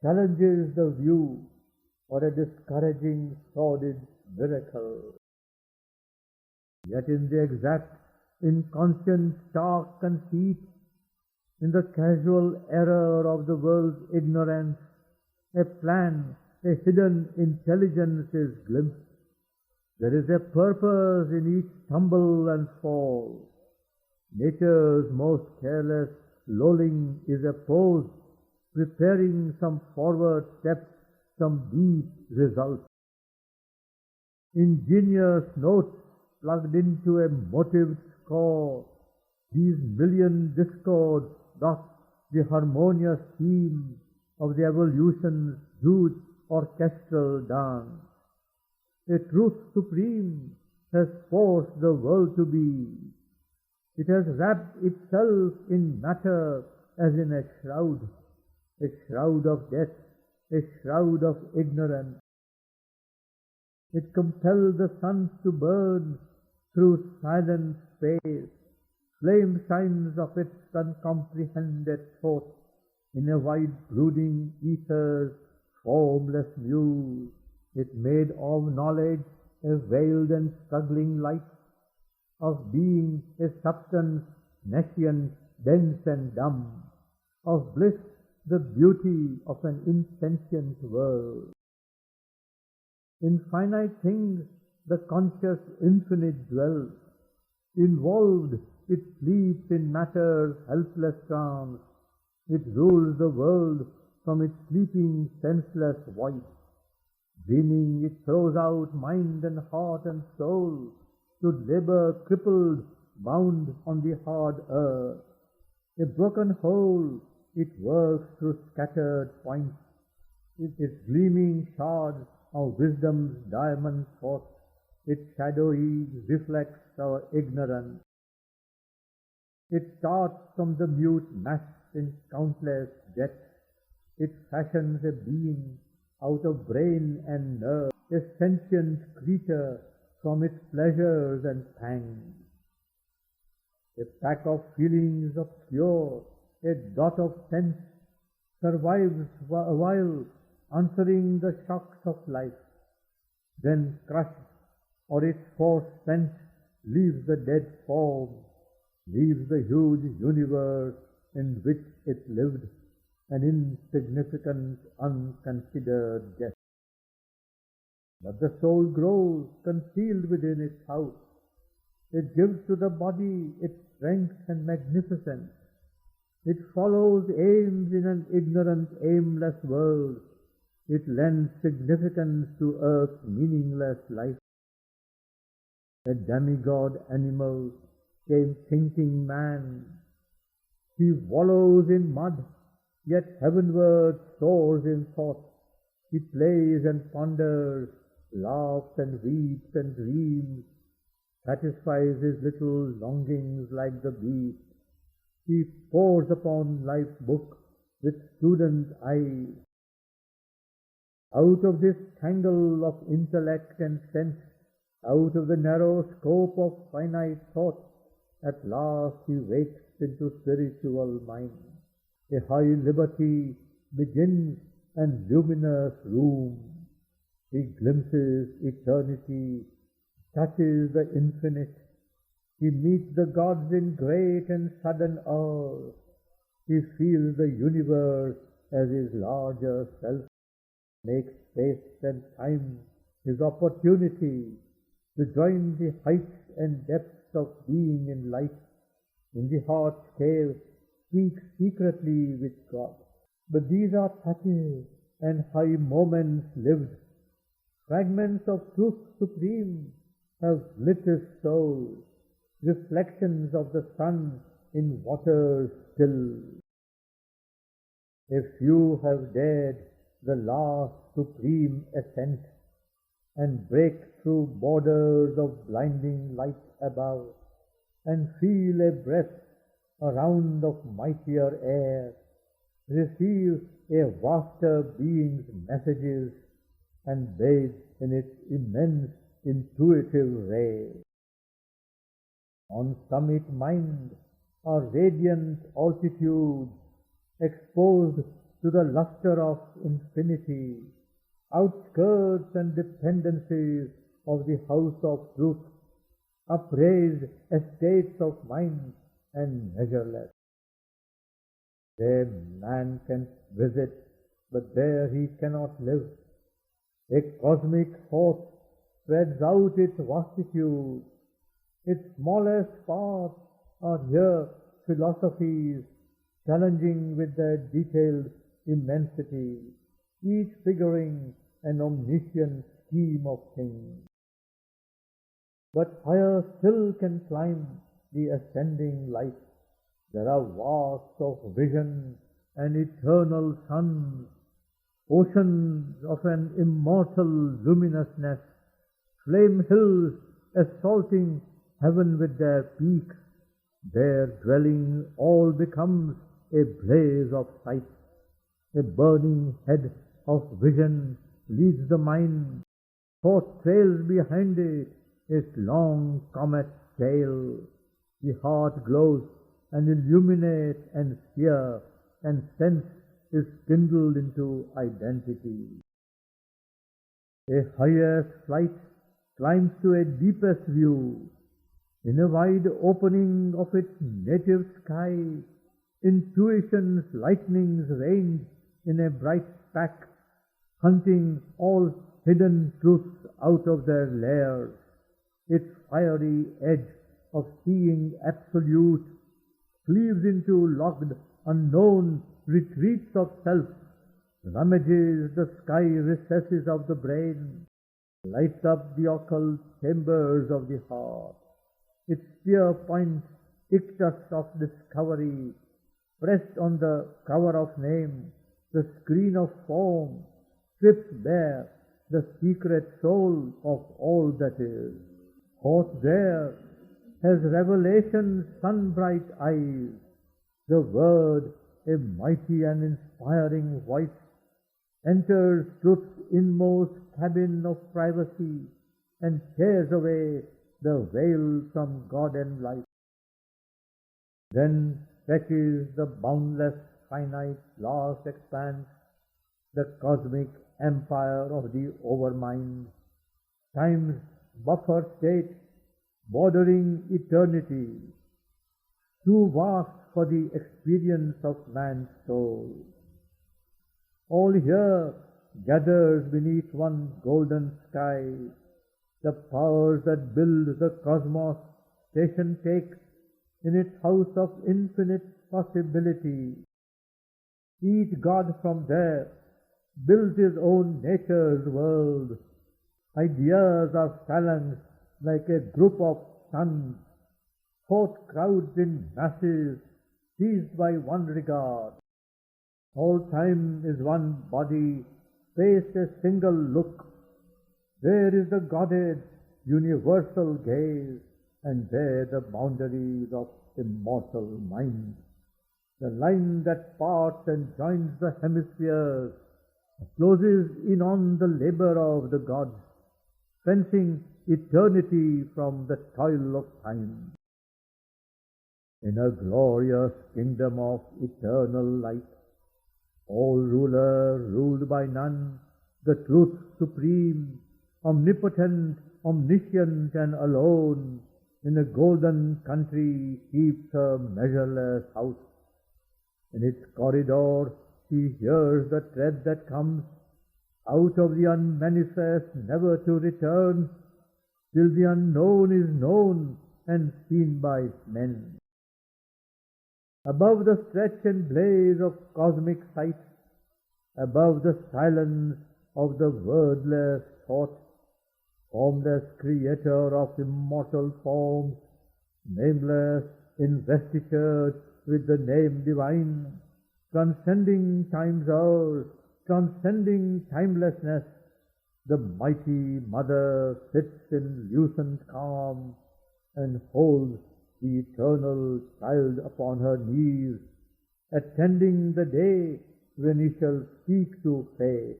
challenges the view, or a discouraging sordid miracle. Yet in the exact, inconscient, stark conceit, in the casual error of the world's ignorance, a plan, a hidden intelligence is glimpsed. There is a purpose in each tumble and fall. Nature's most careless lolling is a pose, preparing some forward step, some deep result. Ingenious notes plugged into a motived score, these million discords dot the harmonious theme of the evolution's huge orchestral dance. A truth supreme has forced the world to be. It has wrapped itself in matter as in a shroud of death, a shroud of ignorance. It compelled the suns to burn through silent space, flame signs of its uncomprehended thought, in a wide brooding ether's formless muse. It made of knowledge a veiled and struggling light, of being a substance nescient, dense and dumb, of bliss the beauty of an insentient world. In finite things the conscious infinite dwells. Involved it sleeps in matter's helpless trance. It rules the world from its sleeping senseless voice. Dreaming it throws out mind and heart and soul, to labor crippled, bound on the hard earth. A broken whole it works through scattered points. Its gleaming shards of wisdom's diamond thought, its shadowy reflects our ignorance. It starts from the mute mass in countless jets. It fashions a being out of brain and nerve, a sentient creature from its pleasures and pangs. A pack of feelings obscure, a dot of sense, survives a while, answering the shocks of life, then crushed, or its force spent, leaves the dead form, leaves the huge universe in which it lived, an insignificant, unconsidered guest. But the soul grows concealed within its house. It gives to the body its strength and magnificence. It follows aims in an ignorant, aimless world. It lends significance to earth's meaningless life. A demigod animal came thinking man. He wallows in mud, yet heavenward soars in thought. He plays and ponders, laughs and weeps and dreams, satisfies his little longings like the beast. He pores upon life's book with student eyes. Out of this tangle of intellect and sense, out of the narrow scope of finite thought, at last he wakes into spiritual mind. A high liberty begins and luminous room. He glimpses eternity, touches the infinite. He meets the gods in great and sudden awe. He feels the universe as his larger self. Make space and time his opportunity to join the heights and depths of being in light. In the heart's cave, speak secretly with God. But these are touches and high moments lived. Fragments of truth supreme have lit his soul, reflections of the sun in waters still. A few have dared the last supreme ascent and break through borders of blinding light above and feel a breath around of mightier air, receive a vaster being's messages and bathe in its immense intuitive ray. On summit mind are radiant altitudes exposed to the luster of infinity, outskirts and dependencies of the house of truth, upraised estates of mind and measureless. There man can visit, but there he cannot live. A cosmic thought spreads out its vastitude. Its smallest parts are here philosophies challenging with their detailed immensity, each figuring an omniscient scheme of things. But higher still can climb the ascending light. There are vasts of vision and eternal suns, oceans of an immortal luminousness, flame hills assaulting heaven with their peaks. There dwelling all becomes a blaze of sight. A burning head of vision leads the mind. Thought trails behind it its long comet's tail. The heart glows and illuminates and sphere, and sense is kindled into identity. A highest flight climbs to a deepest view. In a wide opening of its native sky, intuition's lightnings range in a bright pack, hunting all hidden truths out of their lairs. Its fiery edge of seeing absolute cleaves into locked, unknown retreats of self, rummages the sky recesses of the brain, lights up the occult chambers of the heart. Its spear points ictus of discovery, pressed on the cover of name, the screen of form, strips bare the secret soul of all that is. Thought there has revelation's sun-bright eyes. The word, a mighty and inspiring voice, enters truth's inmost cabin of privacy and tears away the veil from God and life. Then stretches the boundless, finite, vast expanse, the cosmic empire of the overmind, time's buffer state, bordering eternity, too vast for the experience of man's soul. All here gathers beneath one golden sky. The powers that build the cosmos station take in its house of infinite possibility. Each god from there builds his own nature's world. Ideas are phalanxed like a group of suns. Thought crowds in masses, seized by one regard. All time is one body, space a single look. There is the Godhead's universal gaze, and there the boundaries of immortal mind. The line that parts and joins the hemispheres closes in on the labor of the gods, fencing eternity from the toil of time. In a glorious kingdom of eternal light, all ruler ruled by none, the truth supreme, omnipotent, omniscient and alone, in a golden country keeps her measureless house. In its corridor she hears the tread that comes, out of the unmanifest never to return, till the unknown is known and seen by men. Above the stretch and blaze of cosmic sight, above the silence of the wordless thought, formless creator of immortal forms, nameless, investitured with the name divine, transcending time's hours, transcending timelessness, the mighty mother sits in lucent calm and holds the eternal child upon her knees, attending the day when he shall speak to fate.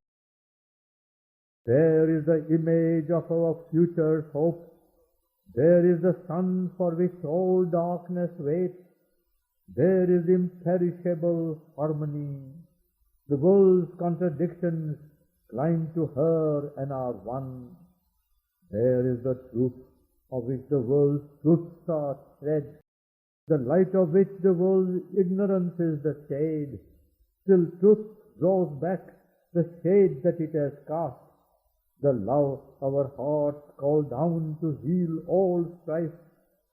There is the image of our future hope. There is the sun for which all darkness waits. There is imperishable harmony. The world's contradictions climb to her and are one. There is the truth of which the world's truths are thread, the light of which the world's ignorance is the shade, till truth draws back the shade that it has cast. The love our hearts call down to heal all strife,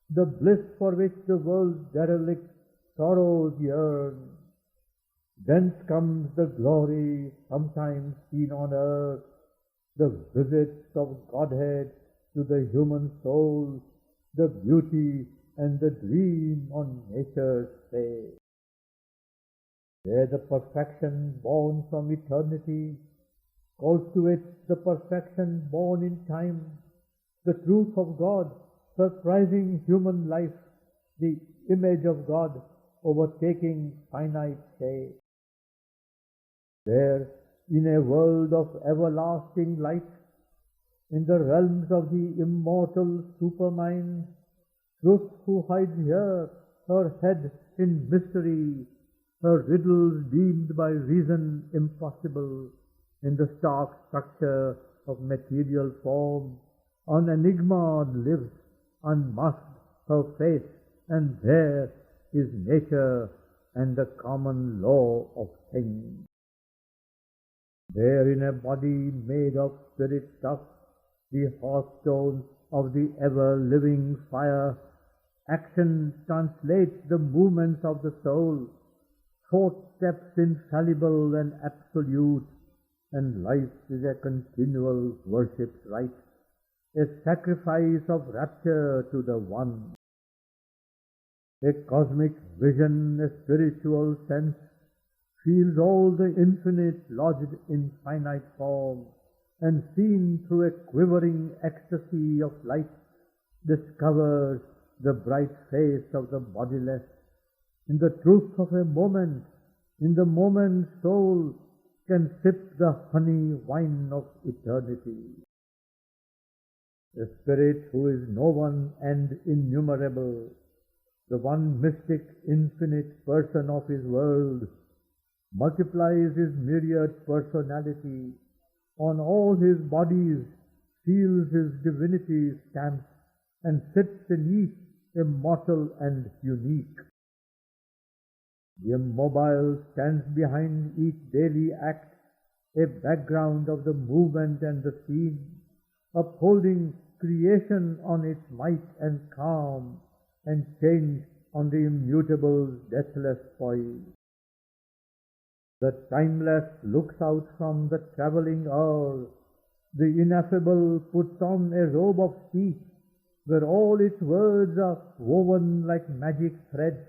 the bliss for which the world's derelict sorrows yearn. Thence comes the glory sometimes seen on earth, the visits of Godhead to the human soul, the beauty and the dream on nature's face. There the perfection born from eternity calls to it the perfection born in time, the truth of God surprising human life, the image of God overtaking finite shape. There, in a world of everlasting light, in the realms of the immortal supermind, Truth who hides here her head in mystery, her riddles deemed by reason impossible, in the stark structure of material form, unenigmaed lives, unmasked her face, and there is nature and the common law of things. There in a body made of spirit stuff, the hearthstone of the ever-living fire, action translates the movements of the soul, thought steps infallible and absolute, and life is a continual worship's rite, a sacrifice of rapture to the One. A cosmic vision, a spiritual sense, feels all the infinite lodged in finite form, and seen through a quivering ecstasy of light, discovers the bright face of the bodiless. In the truth of a moment, in the moment soul can sip the honey wine of eternity. The Spirit who is no one and innumerable, the one mystic infinite person of his world, multiplies his myriad personality, on all his bodies seals his divinity stamp, and sits in each immortal and unique. The immobile stands behind each daily act, a background of the movement and the scene, upholding creation on its might and calm, and change on the immutable deathless poise. The timeless looks out from the travelling hour, the ineffable puts on a robe of speech, where all its words are woven like magic threads,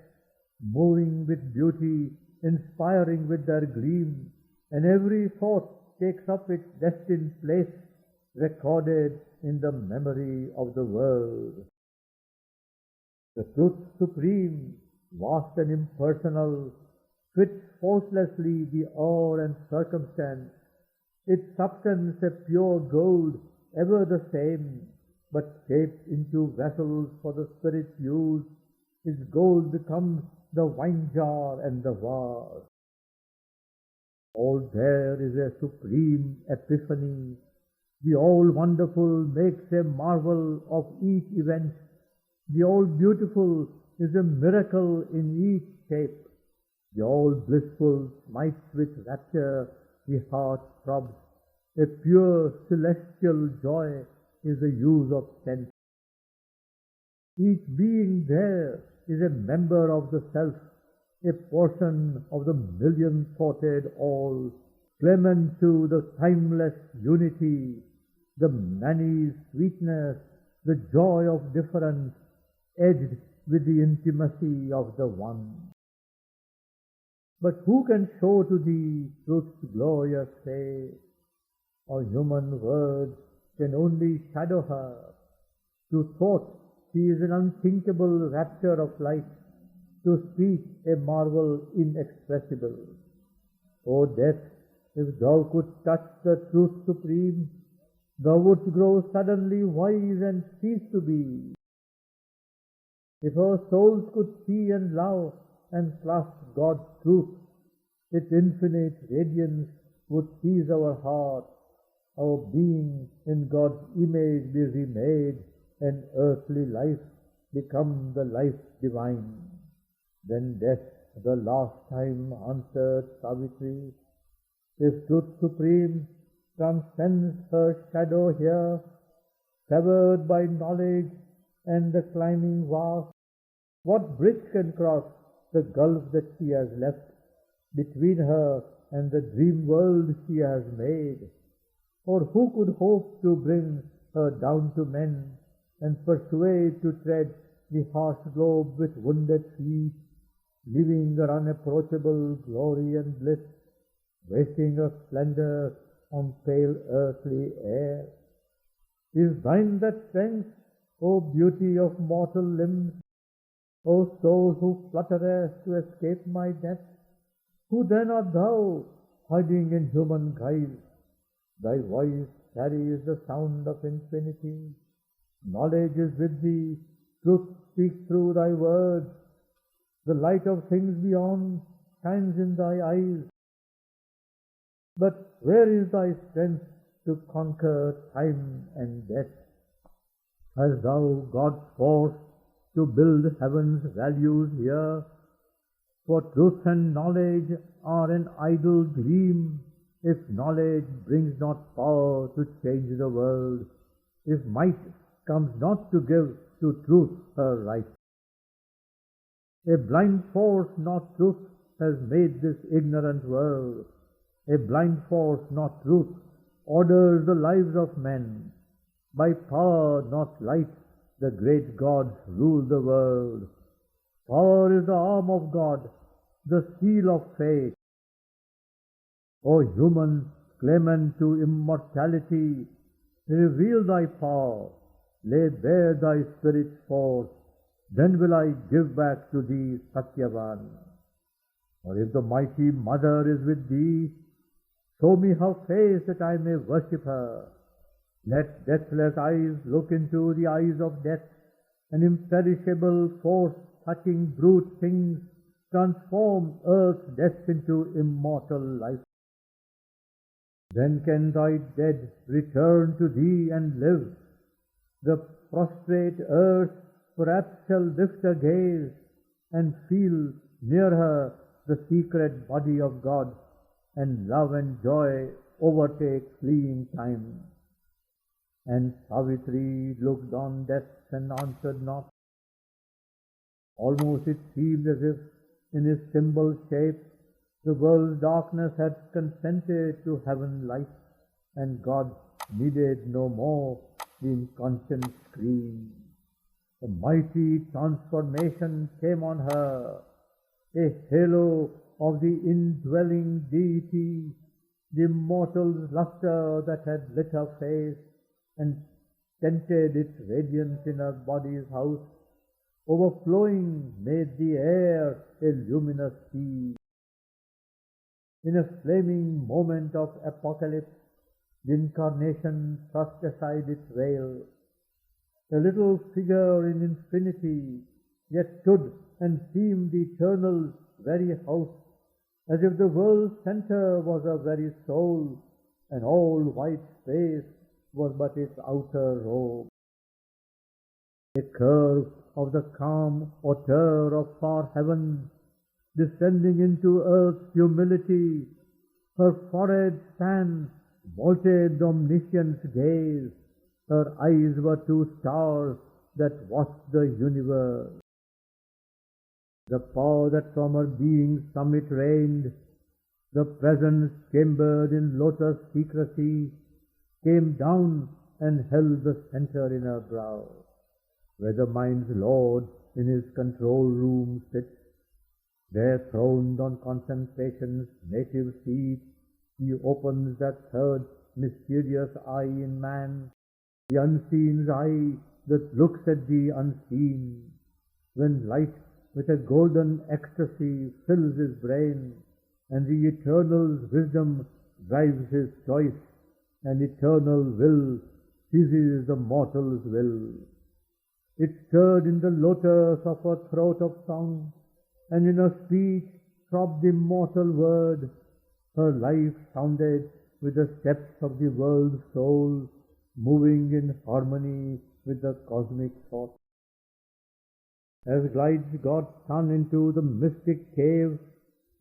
moving with beauty, inspiring with their gleam, and every thought takes up its destined place, recorded in the memory of the world. The truth supreme, vast and impersonal, fits faultlessly the hour and circumstance, its substance a pure gold, ever the same, but shaped into vessels for the Spirit's use, its gold becomes the wine jar and the vase. All there is a supreme epiphany. The all-wonderful makes a marvel of each event. The all-beautiful is a miracle in each shape. The all-blissful smites with rapture the heart throbs. A pure celestial joy is the use of sense. Each being there is a member of the self, a portion of the million-thoughted all, clement to the timeless unity, the many sweetness, the joy of difference, edged with the intimacy of the one. But who can show to thee truth's glorious face? Or human words can only shadow her. To thought she is an unthinkable rapture of light, to speech a marvel inexpressible. O death, if thou couldst touch the truth supreme, thou wouldst grow suddenly wise and cease to be. If our souls could see and love and clasp God's truth, its infinite radiance would seize our heart, our being in God's image be remade, and earthly life become the life divine. Then death the last time answered Savitri, if truth supreme transcends her shadow here, severed by knowledge and the climbing vast, what bridge can cross the gulf that she has left between her and the dream world she has made? Or who could hope to bring her down to men and persuade to tread the harsh globe with wounded feet, leaving her unapproachable glory and bliss, wasting her splendor on pale earthly air? Is thine that strength, O beauty of mortal limbs, O soul who flutterest to escape my death? Who then art thou, hiding in human guise? Thy voice carries the sound of infinity. Knowledge is with thee, truth speaks through thy words. The light of things beyond shines in thy eyes. But where is thy strength to conquer time and death? Hast thou God's force to build heaven's values here? For truth and knowledge are an idle dream, if knowledge brings not power to change the world, if might comes not to give to truth her right. A blind force, not truth, has made this ignorant world. A blind force, not truth, orders the lives of men. By power, not light, the great gods rule the world. Power is the arm of God, the seal of fate. O human, clement to immortality, reveal thy power, lay bare thy spirit's force, then will I give back to thee Satyavan. Or if the mighty Mother is with thee, show me her face that I may worship her. Let deathless eyes look into the eyes of death, an imperishable force touching brute things, transform earth's death into immortal life. Then can thy dead return to thee and live. The prostrate earth perhaps shall lift a gaze and feel near her the secret body of God, and love and joy overtake fleeing time. And Savitri looked on death and answered not. Almost it seemed as if in his symbol shape the world's darkness had consented to heaven light, and God needed no more the inconscient scream. A mighty transformation came on her, a halo of the indwelling deity, the immortal luster that had lit her face and tented its radiance in her body's house, overflowing made the air a luminous sea. In a flaming moment of apocalypse, the incarnation thrust aside its veil. A little figure in infinity, yet stood and seemed the eternal's very house, as if the world's center was her very soul, and all white space was but its outer robe. A curve of the calm hauteur of far heaven, descending into earth's humility, her forehead stands Vaulted the omniscient's gaze, her eyes were two stars that watched the universe. The power that from her being's summit reigned, the presence chambered in lotus secrecy, came down and held the center in her brow, where the mind's lord in his control room sits. There throned on contemplation's native seat, he opens that third mysterious eye in man, the unseen's eye that looks at the unseen, when light with a golden ecstasy fills his brain, and the Eternal's wisdom drives his choice, and eternal will seizes the mortal's will. It stirred in the lotus of her throat of song, and in her speech throbbed the immortal word. Her life sounded with the steps of the world's soul, moving in harmony with the cosmic thought. As glides God's Son into the mystic cave,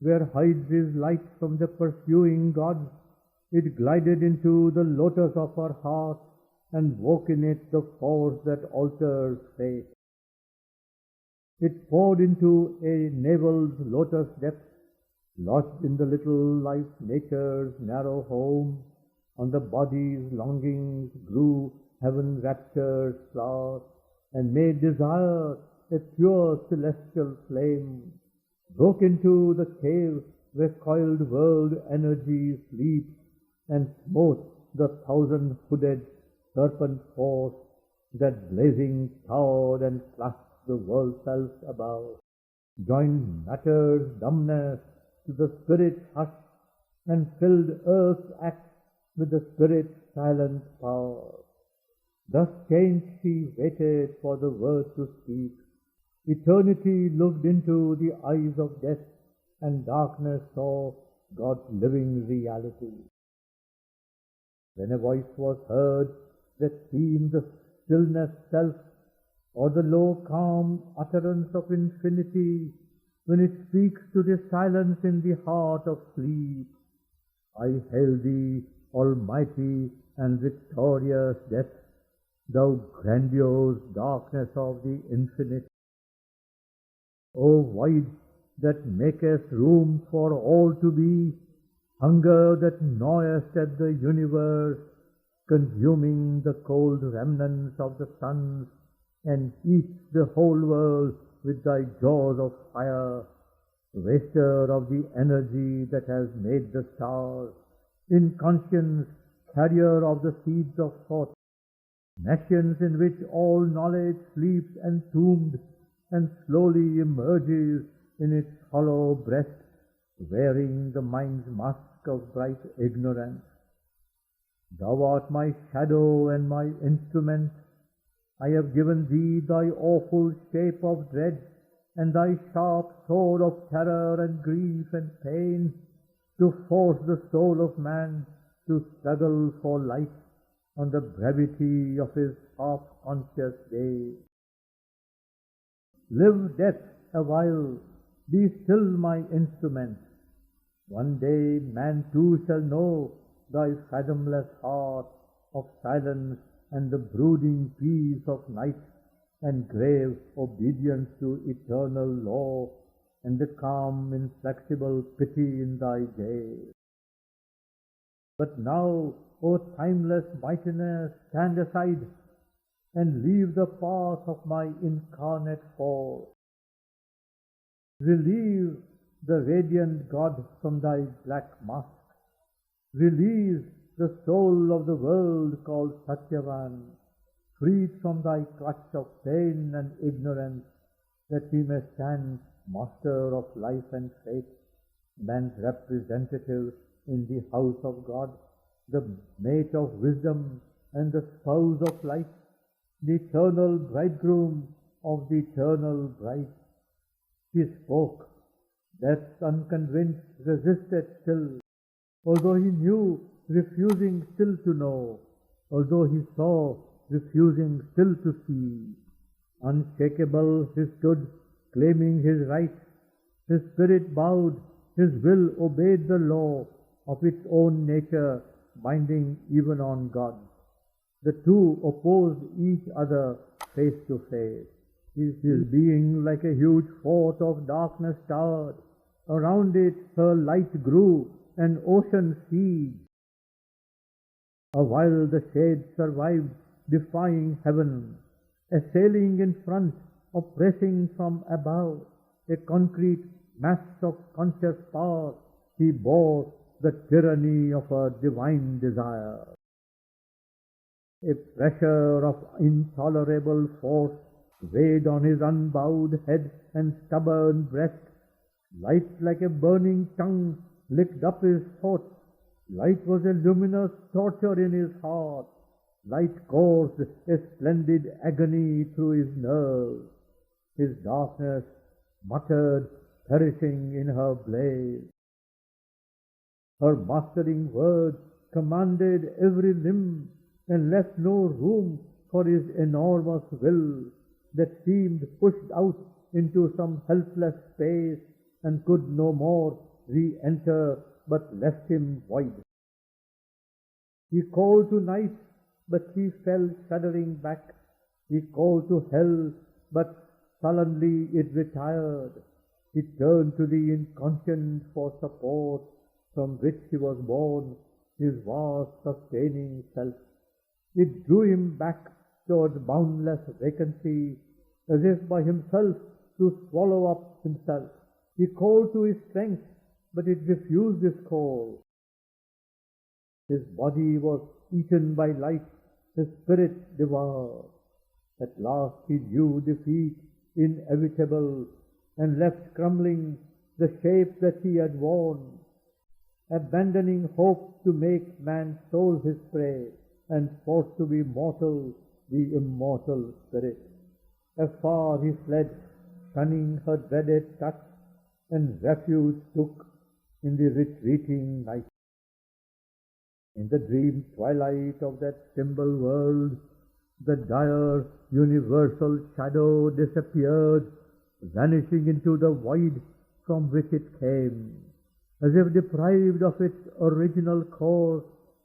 where hides his light from the pursuing gods, it glided into the lotus of her heart, and woke in it the force that alters fate. It poured into a navel's lotus depths, lodged in the little life nature's narrow home. On the body's longings grew heaven rapture's flower, and made desire a pure celestial flame. Broke into the cave where coiled world energy sleeps, and smote the thousand-hooded serpent force that blazing towered and clasped the world self above. Joined matter's dumbness to the spirit's hush, and filled earth's acts with the spirit's silent power. Thus changed she waited for the word to speak. Eternity looked into the eyes of death, and darkness saw God's living reality. When a voice was heard that seemed the stillness self, or the low calm utterance of infinity, when it speaks to the silence in the heart of sleep, I hail thee, almighty and victorious death, thou grandiose darkness of the infinite. O void that makest room for all to be, hunger that gnawest at the universe, consuming the cold remnants of the suns, and eats the whole world with thy jaws of fire, waster of the energy that has made the stars, in conscience carrier of the seeds of thought, nescience in which all knowledge sleeps entombed, and slowly emerges in its hollow breast, wearing the mind's mask of bright ignorance. Thou art my shadow and my instrument. I have given thee thy awful shape of dread, and thy sharp sword of terror and grief and pain, to force the soul of man to struggle for life on the brevity of his half-conscious day. Live death awhile, be still my instrument. One day man too shall know thy fathomless heart of silence and the brooding peace of night, and grave obedience to eternal law, and the calm inflexible pity in thy gaze. But now, O timeless mightiness, stand aside, and leave the path of my incarnate force. Relieve the radiant God from thy black mask. Release the soul of the world called Satyavan, freed from thy clutch of pain and ignorance, that he may stand master of life and fate, man's representative in the house of God, the mate of wisdom and the spouse of life, the eternal bridegroom of the eternal bride. He spoke. Death, unconvinced, resisted still, although he knew, refusing still to know, although he saw, refusing still to see. Unshakable he stood, claiming his right. His spirit bowed, his will obeyed the law of its own nature, binding even on gods. The two opposed each other face to face. His being like a huge fort of darkness towered. Around it her light grew, an ocean siege. Awhile the shade survived, defying heaven, assailing in front, oppressing from above. A concrete mass of conscious power, he bore the tyranny of her divine desire. A pressure of intolerable force weighed on his unbowed head and stubborn breast. Light like a burning tongue licked up his thoughts. Light was a luminous torture in his heart. Light coursed a splendid agony through his nerves. His darkness muttered, perishing in her blaze. Her mastering words commanded every limb and left no room for his enormous will that seemed pushed out into some helpless space and could no more re-enter but left him void. He called to night, but he fell shuddering back. He called to hell, but sullenly it retired. He turned to the inconscient for support from which he was born, his vast sustaining self. It drew him back towards boundless vacancy, as if by himself to swallow up himself. He called to his strength, but it refused his call. His body was eaten by light, his spirit devoured. At last he knew defeat inevitable and left crumbling the shape that he had worn, abandoning hope to make man's soul his prey and forced to be mortal, the immortal spirit. Afar he fled, shunning her dreaded touch, and refuge took in the retreating night. In the dream twilight of that symbol world, the dire universal shadow disappeared, vanishing into the void from which it came. As if deprived of its original course,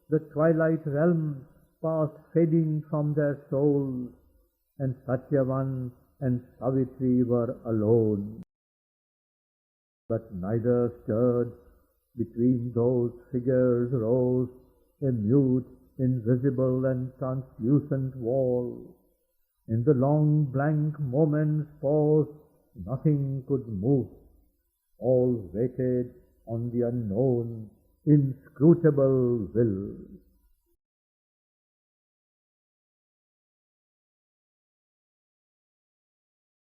the twilight realms passed fading from their souls, and Satyavan and Savitri were alone. But neither stirred. Between those figures rose a mute, invisible and translucent wall. In the long blank moment's pause, nothing could move. All waited on the unknown, inscrutable will.